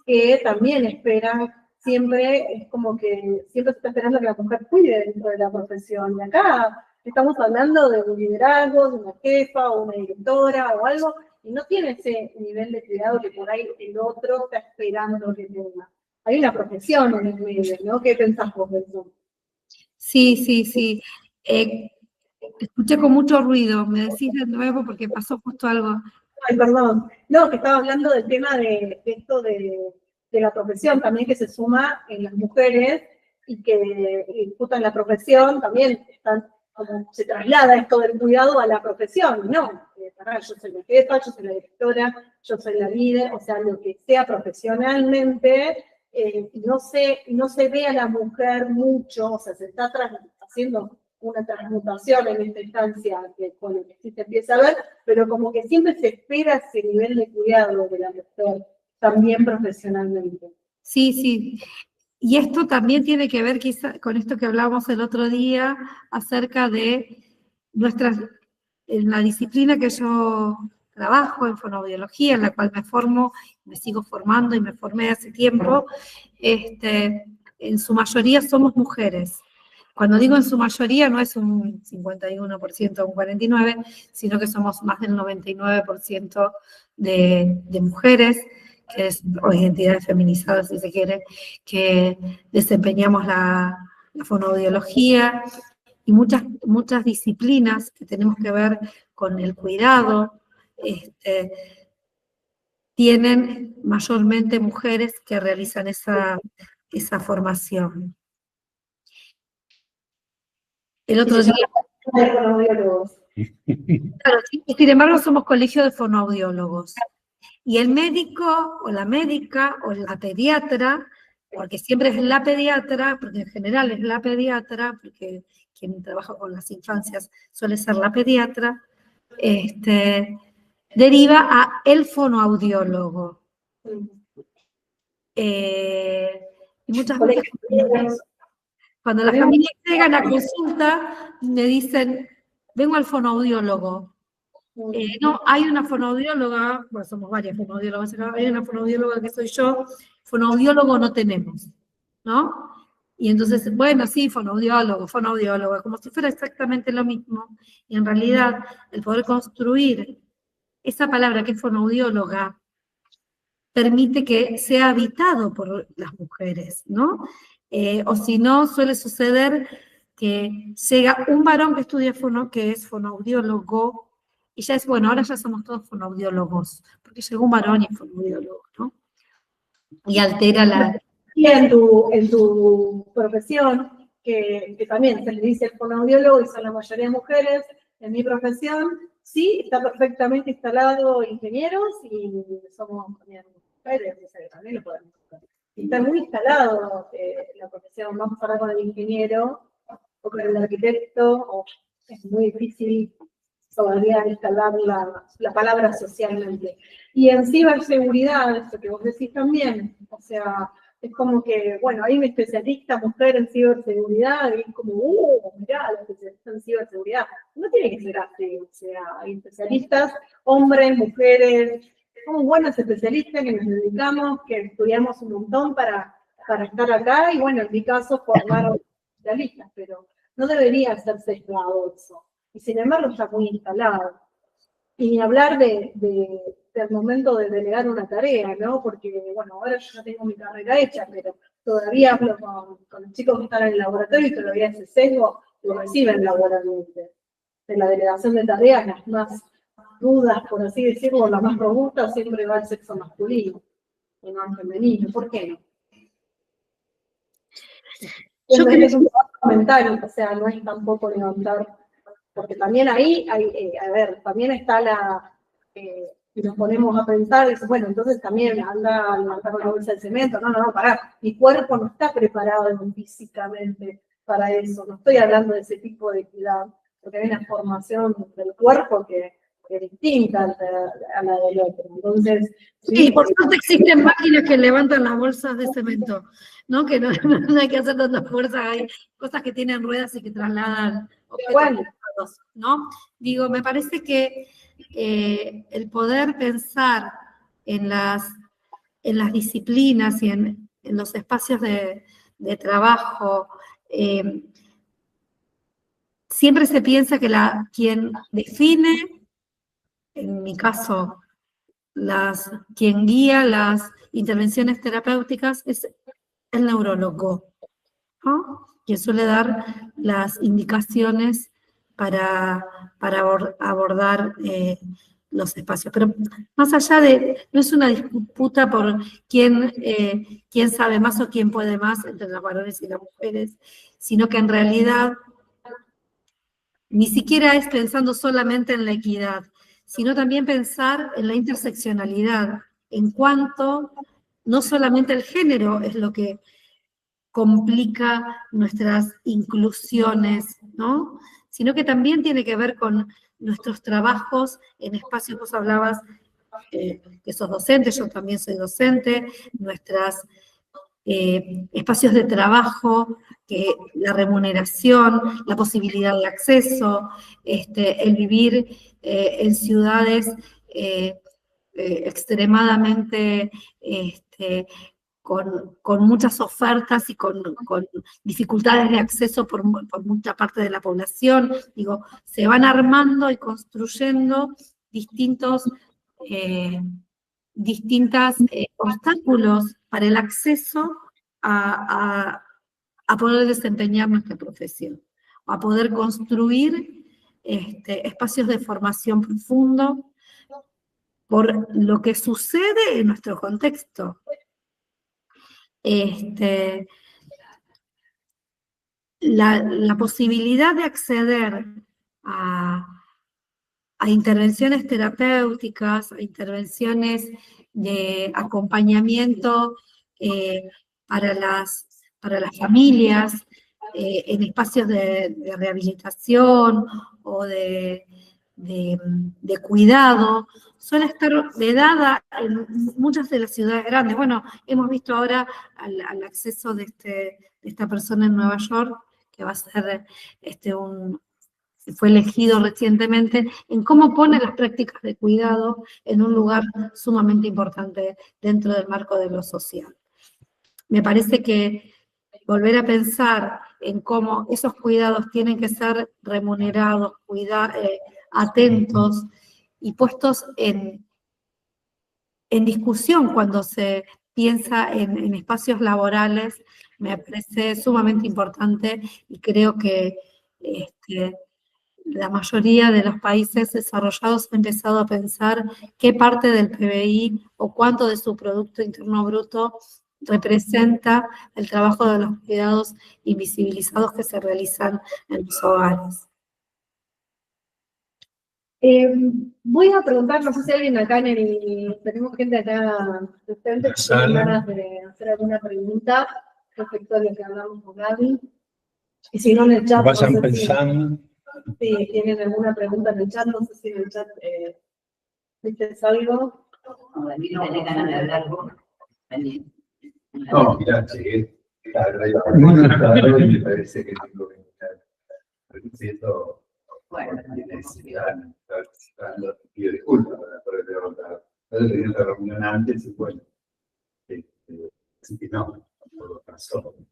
que también esperan, siempre es como que siempre se está esperando que la mujer cuide dentro de la profesión. Y acá estamos hablando de un liderazgo, de una jefa o una directora o algo, y no tiene ese nivel de cuidado que por ahí el otro está esperando que tenga. Hay una profesión en el medio, ¿no? ¿Qué pensás vos de eso? Sí. Escuché con mucho ruido, me decís de nuevo porque pasó justo algo. Ay, perdón. No, que estaba hablando del tema de esto de la profesión también que se suma en las mujeres y que disputan la profesión, también como se traslada esto del cuidado a la profesión, ¿no? Yo soy la jefa, yo soy la directora, yo soy la líder, o sea, lo que sea profesionalmente, no se ve a la mujer mucho, o sea, se está haciendo una transmutación en esta instancia que, bueno, que sí se empieza a ver, pero como que siempre se espera ese nivel de cuidado de la mujer, también profesionalmente. Sí, sí. Y esto también tiene que ver quizá con esto que hablábamos el otro día acerca de en la disciplina que yo trabajo, en fonoaudiología, en la cual me formo, me sigo formando y me formé hace tiempo, en su mayoría somos mujeres. Cuando digo en su mayoría no es un 51% o un 49%, sino que somos más del 99% de mujeres, que es, o identidades feminizadas si se quiere, que desempeñamos la fonoaudiología y muchas disciplinas que tenemos que ver con el cuidado, tienen mayormente mujeres que realizan esa formación. El otro día... Claro, sin embargo somos colegio de fonoaudiólogos. Y el médico o la médica o la pediatra, porque siempre es la pediatra, porque en general es la pediatra, porque quien trabaja con las infancias suele ser la pediatra, deriva a el fonoaudiólogo. Y muchas veces cuando las familias llegan a consulta, me dicen, vengo al fonoaudiólogo. No, hay una fonoaudióloga, bueno, somos varias fonoaudiólogas acá, hay una fonoaudióloga que soy yo, fonoaudiólogo no tenemos, ¿no? Y entonces, bueno, sí, fonoaudiólogo, como si fuera exactamente lo mismo. Y en realidad, el poder construir esa palabra que es fonoaudióloga permite que sea habitado por las mujeres, ¿no? O si no, suele suceder que llega un varón que estudia que es fonoaudiólogo, y ya es, bueno, ahora ya somos todos fonoaudiólogos, porque llegó un varón y es fonoaudiólogo, ¿no? Y altera la... Y en tu profesión, que también se le dice fonoaudiólogo y son la mayoría mujeres, en mi profesión, sí, está perfectamente instalado ingenieros y somos también mujeres, o sea, también lo podemos hacer. Y está muy instalado la profesión, vamos a hablar con el ingeniero o con el arquitecto, o es muy difícil todavía instalar la palabra socialmente. Y en ciberseguridad, eso que vos decís también, o sea, es como que, bueno, hay una especialista mujer en ciberseguridad, y es como, mirá, la especialista en ciberseguridad. No tiene que ser así, o sea, hay especialistas, hombres, mujeres, somos buenos especialistas que nos dedicamos, que estudiamos un montón para estar acá, y bueno, en mi caso, formar especialistas, pero no debería ser sesgado eso. Y sin embargo está muy instalado. Y ni hablar del momento de delegar una tarea, ¿no? Porque, bueno, ahora yo ya tengo mi carrera hecha, pero todavía hablo con los chicos que están en el laboratorio y todavía ese sesgo lo reciben laboralmente. De la delegación de tareas, las más rudas, por así decirlo, las más robustas, siempre va el sexo masculino y no el femenino. ¿Por qué no? Yo creo que es un comentario, o sea, no es tampoco levantar, porque también ahí hay, a ver, también está y nos ponemos a pensar, y dice, bueno, entonces también anda a levantar una bolsa de cemento, no, pará, mi cuerpo no está preparado físicamente para eso, no estoy hablando de ese tipo de equidad, porque hay una formación del cuerpo que es distinta a la del otro, entonces... Sí, por suerte existen máquinas que levantan las bolsas de cemento, ¿no? Que no hay que hacer tanta fuerza, hay cosas que tienen ruedas y que trasladan objetos, ¿no? Digo, me parece que el poder pensar en las disciplinas y en los espacios de trabajo, siempre se piensa que quien define, en mi caso, quien guía las intervenciones terapéuticas es el neurólogo, ¿no? Quien suele dar las indicaciones para abordar los espacios. Pero más allá no es una disputa por quién sabe más o quién puede más entre los varones y las mujeres, sino que en realidad ni siquiera es pensando solamente en la equidad, sino también pensar en la interseccionalidad, en cuanto no solamente el género es lo que complica nuestras inclusiones, ¿no? Sino que también tiene que ver con nuestros trabajos en espacios. Vos hablabas que sos docente, yo también soy docente, nuestros espacios de trabajo, la remuneración, la posibilidad de acceso, el vivir en ciudades extremadamente con muchas ofertas y con dificultades de acceso por mucha parte de la población. Digo, se van armando y construyendo distintos obstáculos para el acceso a poder desempeñar nuestra profesión, a poder construir espacios de formación profundo por lo que sucede en nuestro contexto. La posibilidad de acceder a intervenciones terapéuticas, a intervenciones de acompañamiento para las familias, en espacios de rehabilitación o de cuidado, suele estar vedada en muchas de las ciudades grandes. Bueno, hemos visto ahora al acceso de esta persona en Nueva York, que va a ser fue elegido recientemente, en cómo pone las prácticas de cuidado en un lugar sumamente importante dentro del marco de lo social. Me parece que volver a pensar en cómo esos cuidados tienen que ser remunerados, atentos y puestos en discusión cuando se piensa en espacios laborales, me parece sumamente importante, y creo que la mayoría de los países desarrollados ha empezado a pensar qué parte del PBI o cuánto de su Producto Interno Bruto representa el trabajo de los cuidados invisibilizados que se realizan en los hogares. Voy a preguntar, no sé si alguien acá tenemos gente acá presente que tiene ganas de hacer alguna pregunta respecto a lo que hablamos con Gaby. Y si no, en el chat. Vayan pensando. Si tienen alguna pregunta en el chat, no sé si en el chat viste algo. No, a mí no me ganas de hablar vos. No, mirá, llegué tarde y me parece que tengo que estar. Bueno, necesidad de estar citando, pido disculpas por el derrotar. Yo tenía otra reunión antes y bueno, así que no, por razón.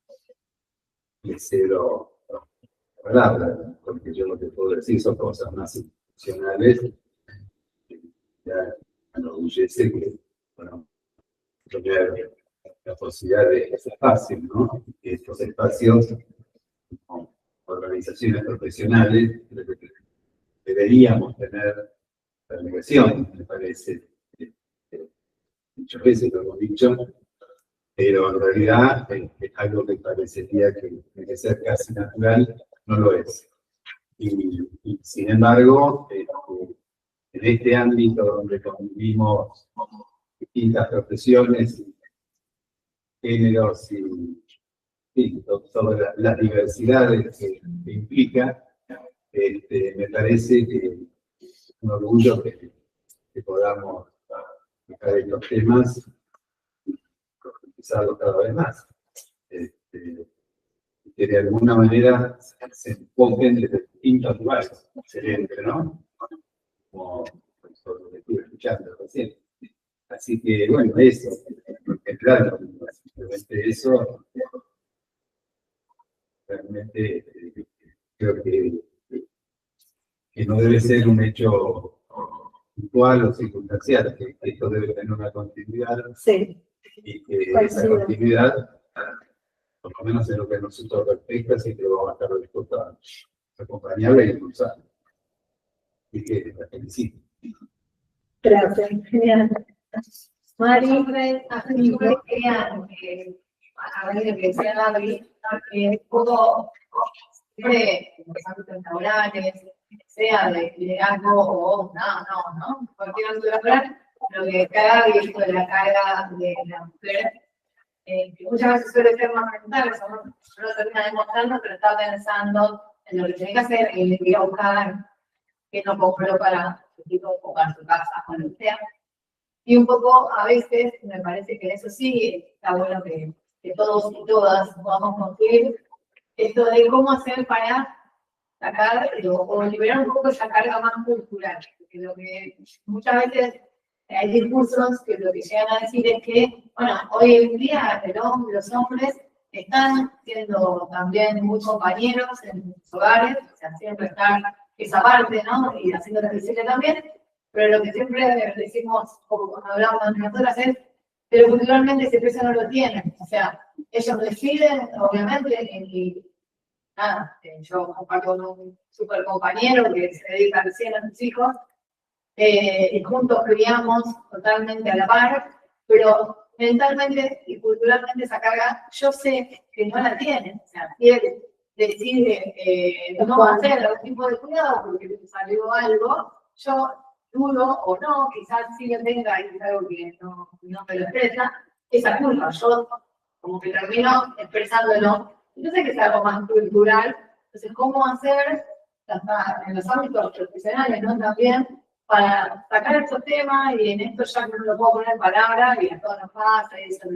Le cedo palabra, porque yo lo que puedo decir son cosas más institucionales. Ya me enorgullece que, bueno, tener la posibilidad de estos espacios, ¿no? Estos espacios, como organizaciones profesionales, deberíamos tener la obligación, me parece. Muchas veces lo hemos dicho, pero en realidad es algo que parecería que tiene que ser casi natural, no lo es. Y sin embargo, en este ámbito donde convivimos distintas profesiones, géneros y todas las diversidades que implica, me parece que es un orgullo que podamos dejar estos temas y profundizarlos cada vez más. Que de alguna manera se enfoquen desde distintos lugares. Excelente, ¿no? Como lo que estuve escuchando recién. Así que, bueno, eso, en claro, simplemente eso, realmente creo que no debe ser un hecho puntual o circunstancial, que esto debe tener una continuidad. Sí. Y que esa continuidad, por lo menos en lo que a nosotros respecta, siempre vamos a estar dispuestos a acompañarla e impulsar. Y que la felicito. Gracias, genial. Mari, yo quería, a ver lo que decía Gaby, puedo, en los ámbitos laborales, sea de liderazgo o cualquier otro lugar, lo que Gaby dijo de la carga de la mujer que muchas veces suele ser más mental, eso no lo termina demostrando, pero está pensando en lo que tiene que hacer y le voy a buscar que no compró para su equipo o para su casa o lo que sea. Y un poco, a veces, me parece que eso sí está bueno que todos y todas podamos construir esto de cómo hacer para sacar o liberar un poco esa carga más cultural. Porque lo que muchas veces hay discursos que lo que llegan a decir es que, bueno, hoy en día los hombres están siendo también muy compañeros en sus hogares, o sea, siempre están esa parte, ¿no? Y haciendo lo visible también, pero lo que siempre decimos, como cuando hablamos con nosotras, es, pero culturalmente ese peso no lo tienen, o sea, ellos deciden, obviamente, y nada, yo comparto con un super compañero que se dedica recién a sus hijos, y juntos criamos totalmente a la par, pero mentalmente y culturalmente esa carga, yo sé que no la tienen, o sea, si él decide no hacer algún tipo de cuidado porque le salió algo, yo dudo o no, quizás sí lo tenga y es algo que no me lo expresa, esa culpa, yo como que termino expresándolo, entonces que es algo más cultural, entonces cómo hacer en los ámbitos profesionales, ¿no? También para sacar estos temas y en esto ya no lo puedo poner en palabras y a todos nos pasa y eso es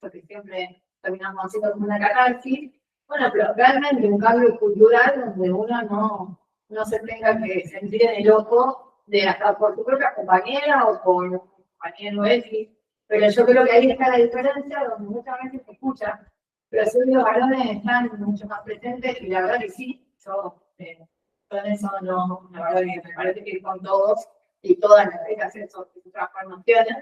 lo que siempre terminamos haciendo como una catarsis. Bueno, pero realmente un cambio cultural donde uno no se tenga que sentir en el ojo de hasta por tu propia compañera o por un compañero X. Pero yo creo que ahí está la diferencia donde muchas veces se escucha, pero si los varones están mucho más presentes y la verdad que sí, yo con eso no, la verdad que me parece que con todos y todas las hay que hacer sus transformaciones,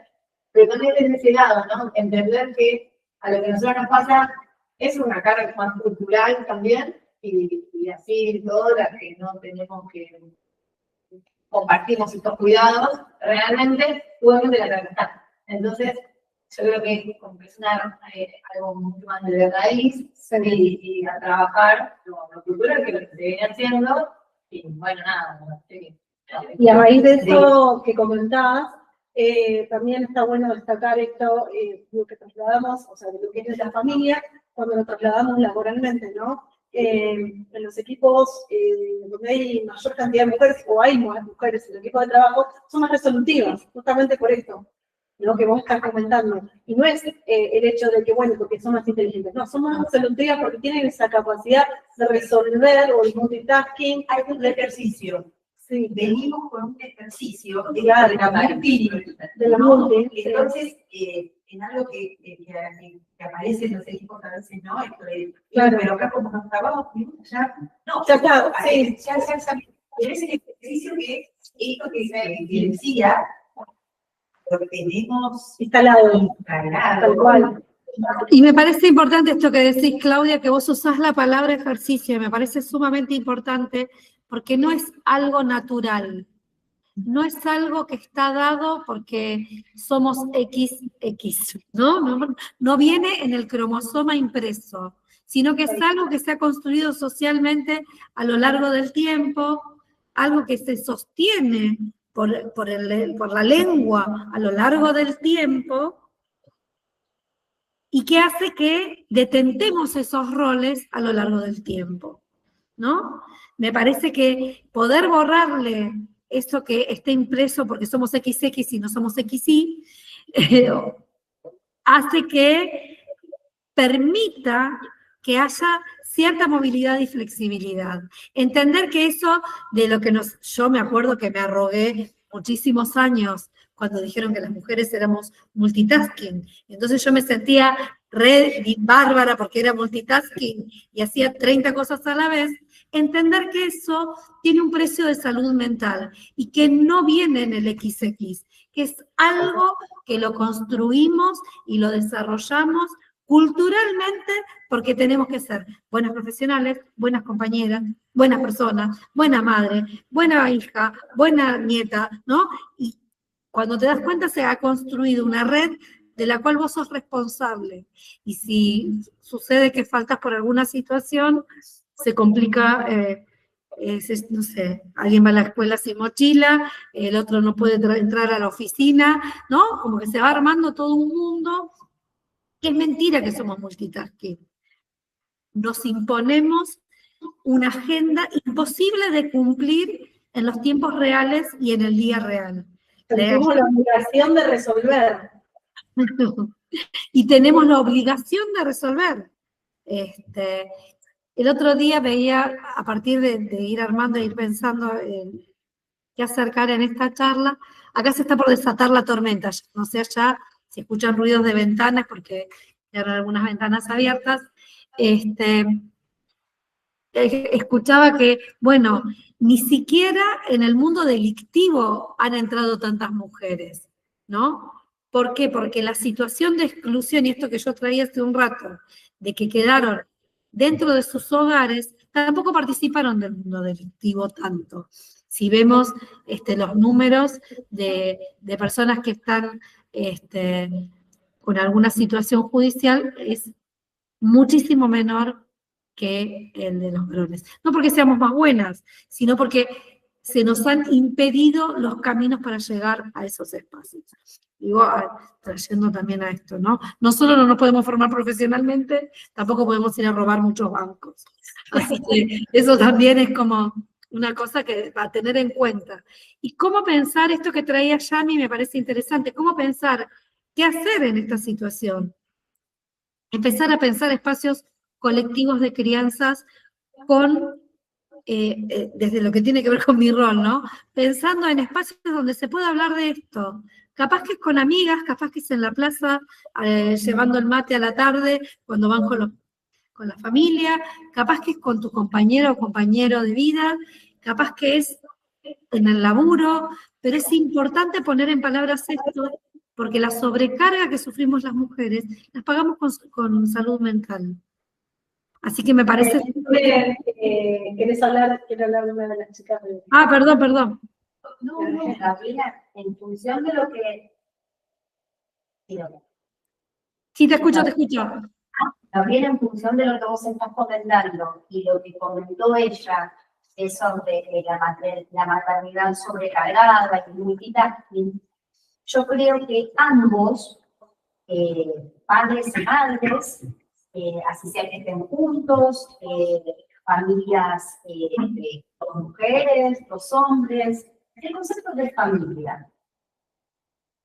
pero también desde ese lado, ¿no? Entender que a lo que a nosotros nos pasa es una carga más cultural también, y así todas las que no tenemos que compartimos estos cuidados, realmente obviamente la realidad. Entonces, yo creo que es algo mucho más de raíz y a trabajar lo cultural que lo que se viene haciendo, y bueno, nada, sí. Y a raíz de eso que comentabas, también está bueno destacar esto, lo que trasladamos, o sea, de lo que es la familia, cuando lo trasladamos laboralmente, ¿no? En los equipos donde hay mayor cantidad de mujeres, o hay más mujeres en el equipo de trabajo, son más resolutivas, justamente por esto, lo que vos estás comentando. Y no es el hecho de que, bueno, porque son más inteligentes, no, son más resolutivas porque tienen esa capacidad de resolver o el multitasking. Hay un ejercicio. Sí. Venimos con un ejercicio de la multi. Entonces, en algo que aparece en los equipos a veces, ¿no? Esto de, Claro. pero acá como nos trabajamos, ya, no, Ya está, sí. ya, pero ese ejercicio que esto que se decía, lo tenemos Instalado. Tal cual. Y me parece importante esto que decís, Claudia, que vos usás la palabra ejercicio, y me parece sumamente importante porque no es algo natural, no es algo que está dado porque somos XX, ¿no? No viene en el cromosoma impreso, sino que es algo que se ha construido socialmente a lo largo del tiempo, algo que se sostiene por la lengua a lo largo del tiempo, y que hace que detentemos esos roles a lo largo del tiempo, ¿no? Me parece que poder borrarle eso que está impreso porque somos XX y no somos XY, hace que permita que haya cierta movilidad y flexibilidad. Entender que eso de lo que yo me acuerdo que me arrogué muchísimos años cuando dijeron que las mujeres éramos multitasking. Entonces yo me sentía re bárbara porque era multitasking y hacía 30 cosas a la vez. Entender que eso tiene un precio de salud mental y que no viene en el XX, que es algo que lo construimos y lo desarrollamos culturalmente porque tenemos que ser buenas profesionales, buenas compañeras, buenas personas, buena madre, buena hija, buena nieta, ¿no? Y cuando te das cuenta se ha construido una red de la cual vos sos responsable. Y si sucede que faltas por alguna situación, se complica, no sé, alguien va a la escuela sin mochila, el otro no puede entrar a la oficina, ¿no? Como que se va armando todo un mundo que es mentira que somos multitasking. Nos imponemos una agenda imposible de cumplir en los tiempos reales y en el día real. Tenemos la obligación de resolver. Y tenemos la obligación de resolver. El otro día veía, a partir de ir armando e ir pensando en qué acercar en esta charla, acá se está por desatar la tormenta, no sé allá si escuchan ruidos de ventanas, porque hay algunas ventanas abiertas. Escuchaba que, bueno, ni siquiera en el mundo delictivo han entrado tantas mujeres, ¿no? ¿Por qué? Porque la situación de exclusión, y esto que yo traía hace un rato, de que quedaron dentro de sus hogares, tampoco participaron del mundo delictivo tanto. Si vemos los números de personas que están con alguna situación judicial, es muchísimo menor que el de los varones. No porque seamos más buenas, sino porque se nos han impedido los caminos para llegar a esos espacios. Digo, trayendo también a esto, ¿no? No solo no nos podemos formar profesionalmente, tampoco podemos ir a robar muchos bancos. Así que eso también es como una cosa que va a tener en cuenta. Y cómo pensar esto que traía Yami me parece interesante, cómo pensar qué hacer en esta situación. Empezar a pensar espacios colectivos de crianzas con, desde lo que tiene que ver con mi rol, ¿no? Pensando en espacios donde se pueda hablar de esto. Capaz que es con amigas, capaz que es en la plaza, llevando el mate a la tarde, cuando van con la familia, capaz que es con tu compañero o compañero de vida, capaz que es en el laburo, pero es importante poner en palabras esto, porque la sobrecarga que sufrimos las mujeres, las pagamos con salud mental. Así que me parece... ¿Querés hablar? Quiero hablar de una de las chicas. Perdón. No, Gabriela, en función de lo que... Sí, te escucho. Gabriela, en función de lo que vos estás comentando y lo que comentó ella, eso de la maternidad sobrecargada y multitasking, yo creo que ambos, padres y madres, así sea que estén juntos, familias, dos mujeres, dos hombres, el concepto de familia.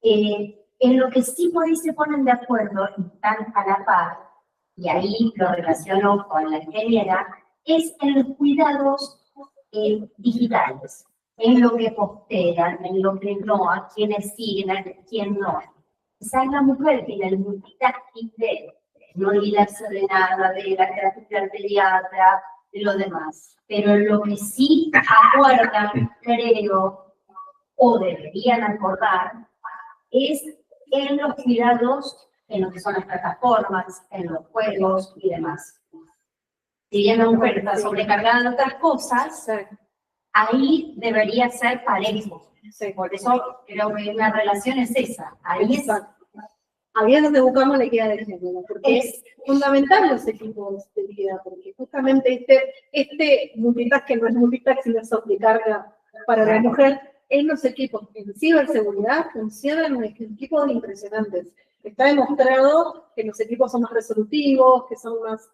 En lo que sí por ahí se ponen de acuerdo y están a la par, y ahí lo relaciono con la ingeniera, es en los cuidados digitales, en lo que postean, en lo que no, a quienes siguen, a quién no. Esa es la mujer que en el multitasking de no olvidarse de nada, de la terapia al pediatra, de lo demás. Pero en lo que sí acuerdan, creo, o deberían acordar, es en los cuidados, en lo que son las plataformas, en los juegos y demás. Si bien la mujer está sobrecargada de otras cosas, ahí debería ser parejo. Por eso creo que la relación es esa. Ahí es. Ahí es donde buscamos la equidad de género, porque es fundamental los equipos de vida, porque justamente este multitasking no es multitasking, sino es sobrecarga para la mujer. En los equipos en ciberseguridad funcionan equipos impresionantes. Está demostrado que los equipos son más resolutivos, que son más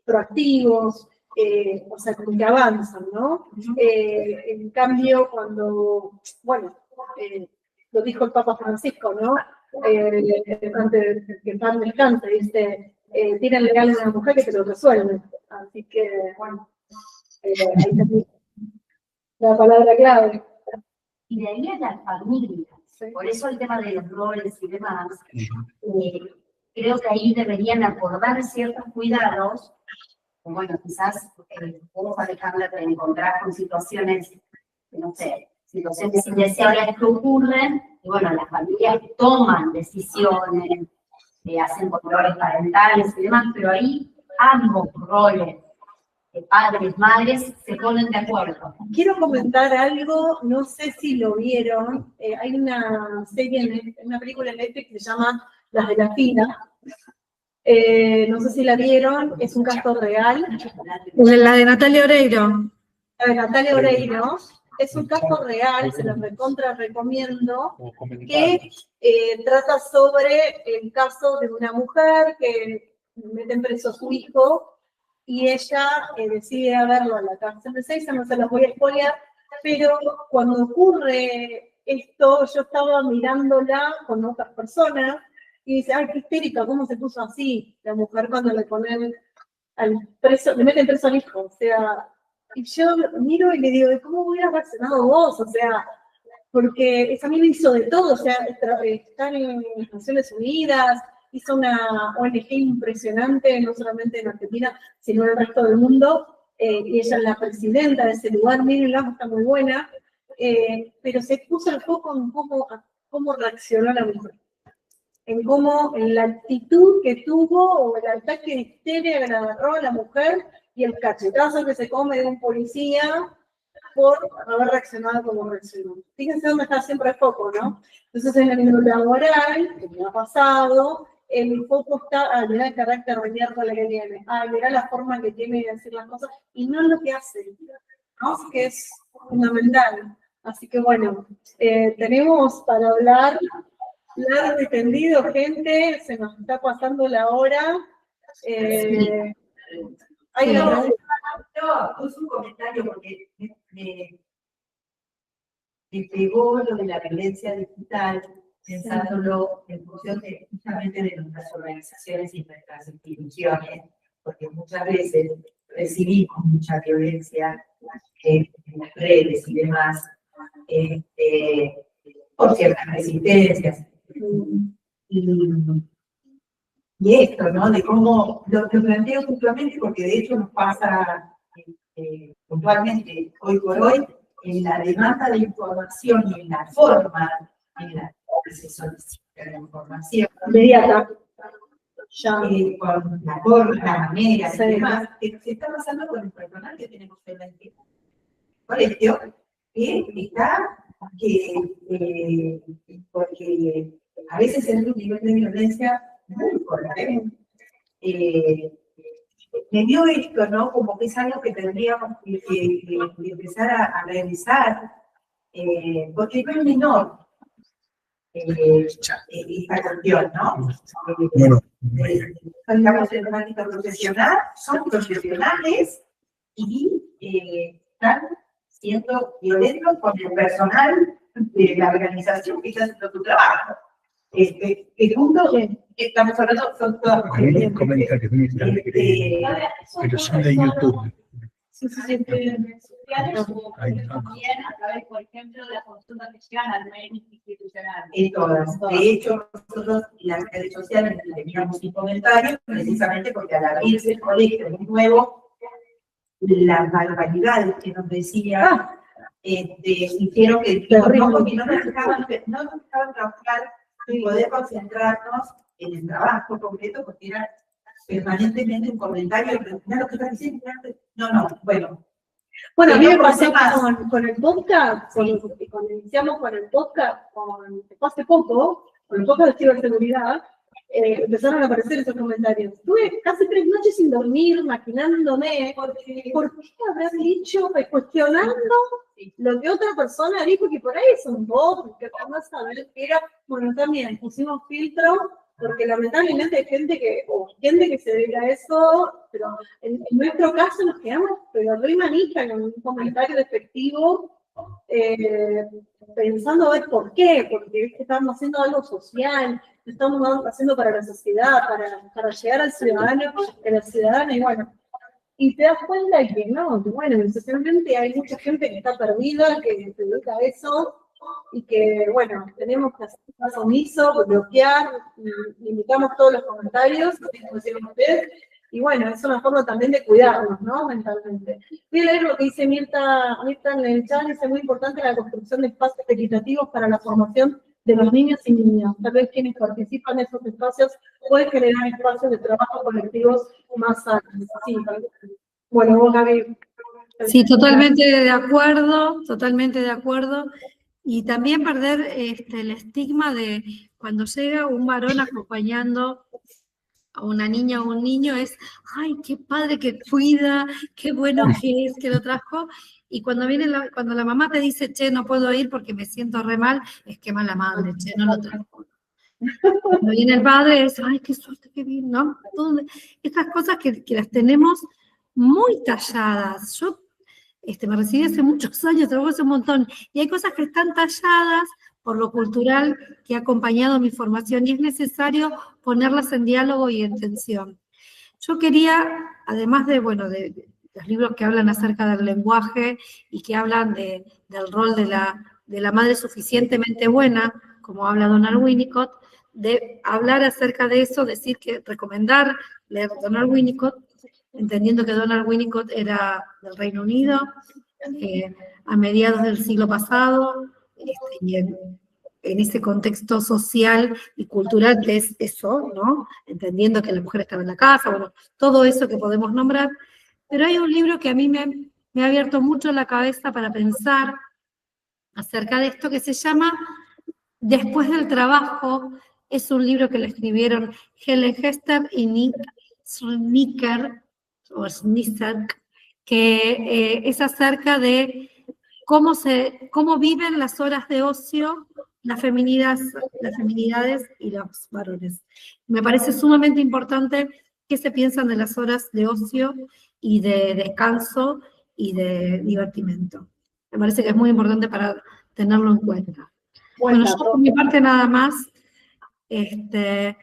proactivos, o sea, como que avanzan, ¿no? En cambio, cuando, bueno, lo dijo el Papa Francisco, ¿no? Antes de que el pan descanse, dice, tírenle algo a una mujer que te lo resuelve. Así que, bueno, ahí también la palabra clave. Y de ahí a la familia. Por eso el tema de los roles y demás, creo que ahí deberían acordar ciertos cuidados. Bueno, quizás vos, Alejandra, te encontrás con situaciones, no sé, situaciones indeseables que ocurren, y bueno, las familias toman decisiones, hacen controles parentales y demás, pero ahí ambos roles, padres, madres, se ponen de acuerdo. Quiero comentar algo, no sé si lo vieron, hay una serie, una película en Netflix que se llama Las de la Fina. No sé si la vieron, es un caso real. La de Natalia Oreiro. La de Natalia Oreiro, Es un caso real, se los recontra recomiendo, que trata sobre el caso de una mujer que meten preso a su hijo y ella decide ir a verlo a la cárcel de Seiza, no se los voy a spoilear, pero cuando ocurre esto, yo estaba mirándola con otras personas y dice, ay, qué histérica, ¿cómo se puso así? La mujer cuando le ponen al preso, le meten preso al hijo, o sea, y yo miro y le digo, ¿cómo hubieras reaccionado vos? O sea, porque esa mina hizo de todo, o sea, está en las Naciones Unidas, hizo una ONG impresionante, no solamente en Argentina, sino en el resto del mundo, y ella es la presidenta de ese lugar, mírenla, está muy buena, pero se puso el foco en cómo reaccionó la mujer, en la actitud que tuvo, o el ataque de histeria que le agarró a la mujer, y el cachetazo que se come de un policía, por haber reaccionado como reaccionó. Fíjense dónde está siempre el foco, ¿no? Entonces, en el laboral, que me ha pasado, el foco está, mirá el carácter de miércoles que tiene, mirá la forma que tiene de decir las cosas, y no lo que hace, ¿no? Que es fundamental. Así que, bueno, tenemos para hablar largo y tendido, gente, se nos está pasando la hora. Hay una puse un comentario porque me pegó lo de la violencia digital, pensándolo en función de, justamente de nuestras organizaciones y nuestras instituciones, porque muchas veces recibimos mucha violencia en las redes y demás, por ciertas resistencias. Y esto, ¿no? De cómo lo planteo puntualmente, porque de hecho nos pasa puntualmente hoy por hoy en la demanda de información y en la forma en la que se solicita la información. Inmediata. Con la forma, la manera y demás, que se está pasando con el personal que tenemos en el colegio, que está, porque a veces es un nivel de violencia muy fuerte. Me dio esto, ¿no? Como que es algo que tendríamos que empezar a revisar, porque no es menor esta cuestión, ¿no? Estamos en el ámbito profesional, son profesionales y están siendo violentos con el personal de la organización que está haciendo su trabajo. El punto estamos hablando son todas mujeres. Pero son de YouTube. También a través, por ejemplo, de las consultas que llegan al nivel institucional. En todas. De hecho, nosotros las redes sociales teníamos un comentario precisamente porque al abrirse el colegio muy nuevo, las barbaridades que nos decían hicieron que no nos dejaban trabajar y poder concentrarnos en el trabajo concreto, porque era permanentemente un comentario, mirá lo que está diciendo, bueno. Bueno, a mí me pasó con el podcast, cuando iniciamos con el podcast, hace poco, con el podcast de ciberseguridad, empezaron a aparecer esos comentarios. Estuve casi 3 noches sin dormir, maquinándome, ¿por qué habrán dicho, cuestionando lo que otra persona dijo, que por ahí es un bot, que no saber qué era? Bueno, también pusimos filtro, porque lamentablemente hay gente que se dedica a eso, pero en nuestro caso nos quedamos, pero re manija en un comentario despectivo, pensando a ver por qué, porque estamos haciendo algo social, estamos haciendo para la sociedad, para llegar al ciudadano, a la ciudadana, y bueno, y te das cuenta de que no, que bueno, especialmente hay mucha gente que está perdida, que se dedica a eso, y que, bueno, tenemos que hacer caso omiso, bloquear, limitamos todos los comentarios, como decían ustedes, y bueno, es una forma también de cuidarnos, ¿no? Mentalmente. Voy a leer lo que dice Mirta en el chat, dice muy importante la construcción de espacios equitativos para la formación de los niños y niñas. Tal vez quienes participan en esos espacios pueden generar espacios de trabajo colectivos más sanos. Sí, bueno, vos, Gaby. Sí, totalmente de acuerdo, totalmente de acuerdo. Y también perder el estigma de cuando llega un varón acompañando a una niña o un niño es, ay, qué padre que cuida, qué bueno que es, que lo trajo. Y cuando cuando la mamá te dice, che, no puedo ir porque me siento re mal, es que mala madre, che, no lo trajo. Cuando viene el padre es, ay, qué suerte, qué bien, ¿no? Estas cosas que las tenemos muy talladas. Yo me recibí hace muchos años, trabajo hace un montón, y hay cosas que están talladas por lo cultural que ha acompañado mi formación, y es necesario ponerlas en diálogo y en tensión. Yo quería, además de los libros que hablan acerca del lenguaje y que hablan del rol de la madre suficientemente buena, como habla Donald Winnicott, de hablar acerca de eso, recomendar leer Donald Winnicott, entendiendo que Donald Winnicott era del Reino Unido, a mediados del siglo pasado, y en ese contexto social y cultural que es eso, ¿no? Entendiendo que la mujer estaba en la casa, bueno, todo eso que podemos nombrar. Pero hay un libro que a mí me ha abierto mucho la cabeza para pensar acerca de esto, que se llama Después del trabajo. Es un libro que lo escribieron Helen Hester y Nick Snicker, que es acerca de cómo viven las horas de ocio las feminidades y los varones. Me parece sumamente importante qué se piensan de las horas de ocio y de descanso y de divertimento. Me parece que es muy importante para tenerlo en cuenta. Bueno, yo por mi parte nada más, no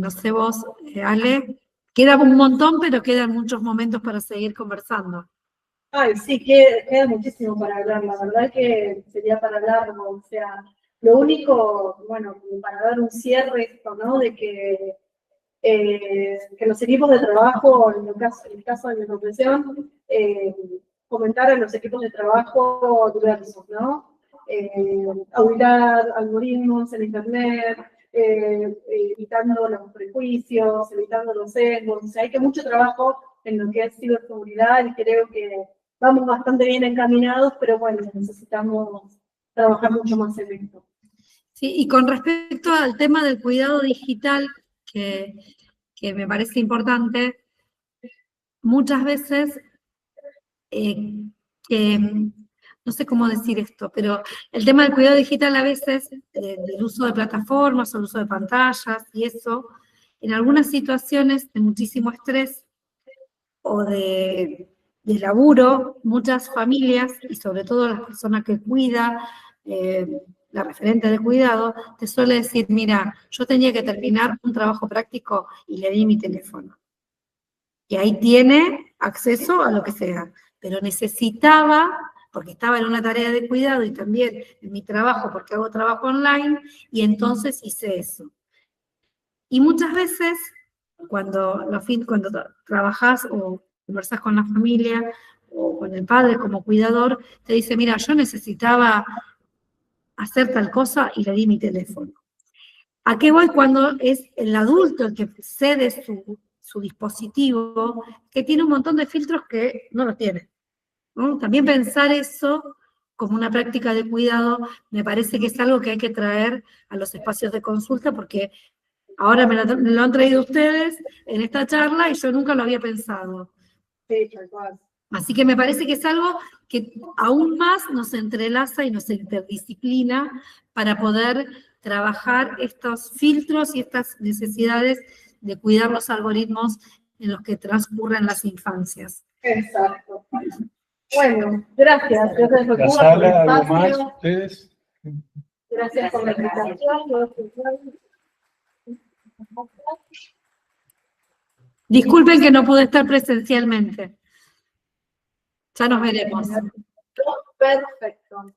sé vos, Ale, queda un montón, pero quedan muchos momentos para seguir conversando. Ay, sí, queda muchísimo para hablar, la verdad que sería para hablar, o sea, lo único, bueno, para dar un cierre esto, ¿no? De que los equipos de trabajo, en el caso de mi profesión, fomentar a los equipos de trabajo diversos, ¿no? Auditar algoritmos en Internet, evitando los prejuicios, evitando los sesgos, o sea, hay que mucho trabajo en lo que es ciberseguridad y creo que vamos bastante bien encaminados, pero bueno, necesitamos trabajar mucho más en esto. Sí, y con respecto al tema del cuidado digital, que me parece importante, muchas veces, no sé cómo decir esto, pero el tema del cuidado digital a veces, del uso de plataformas o el uso de pantallas y eso, en algunas situaciones de muchísimo estrés o de laburo, muchas familias, y sobre todo las personas que cuida, la referente de cuidado, te suele decir, mira, yo tenía que terminar un trabajo práctico y le di mi teléfono. Y ahí tiene acceso a lo que sea, pero necesitaba, porque estaba en una tarea de cuidado y también en mi trabajo, porque hago trabajo online, y entonces hice eso. Y muchas veces, cuando trabajas o conversas con la familia o con el padre como cuidador, te dice, mira, yo necesitaba hacer tal cosa y le di mi teléfono. ¿A qué voy cuando es el adulto el que cede su dispositivo, que tiene un montón de filtros que no los tiene, ¿no? También pensar eso como una práctica de cuidado me parece que es algo que hay que traer a los espacios de consulta, porque ahora me lo han traído ustedes en esta charla y yo nunca lo había pensado. Sí, tal cual. Así que me parece que es algo que aún más nos entrelaza y nos interdisciplina para poder trabajar estos filtros y estas necesidades de cuidar los algoritmos en los que transcurren las infancias. Exacto. Bueno, gracias. Gracias por La sala, ¿algo más? ¿Ustedes? Gracias por la invitación. Disculpen que no pude estar presencialmente. Ya nos veremos. Perfecto.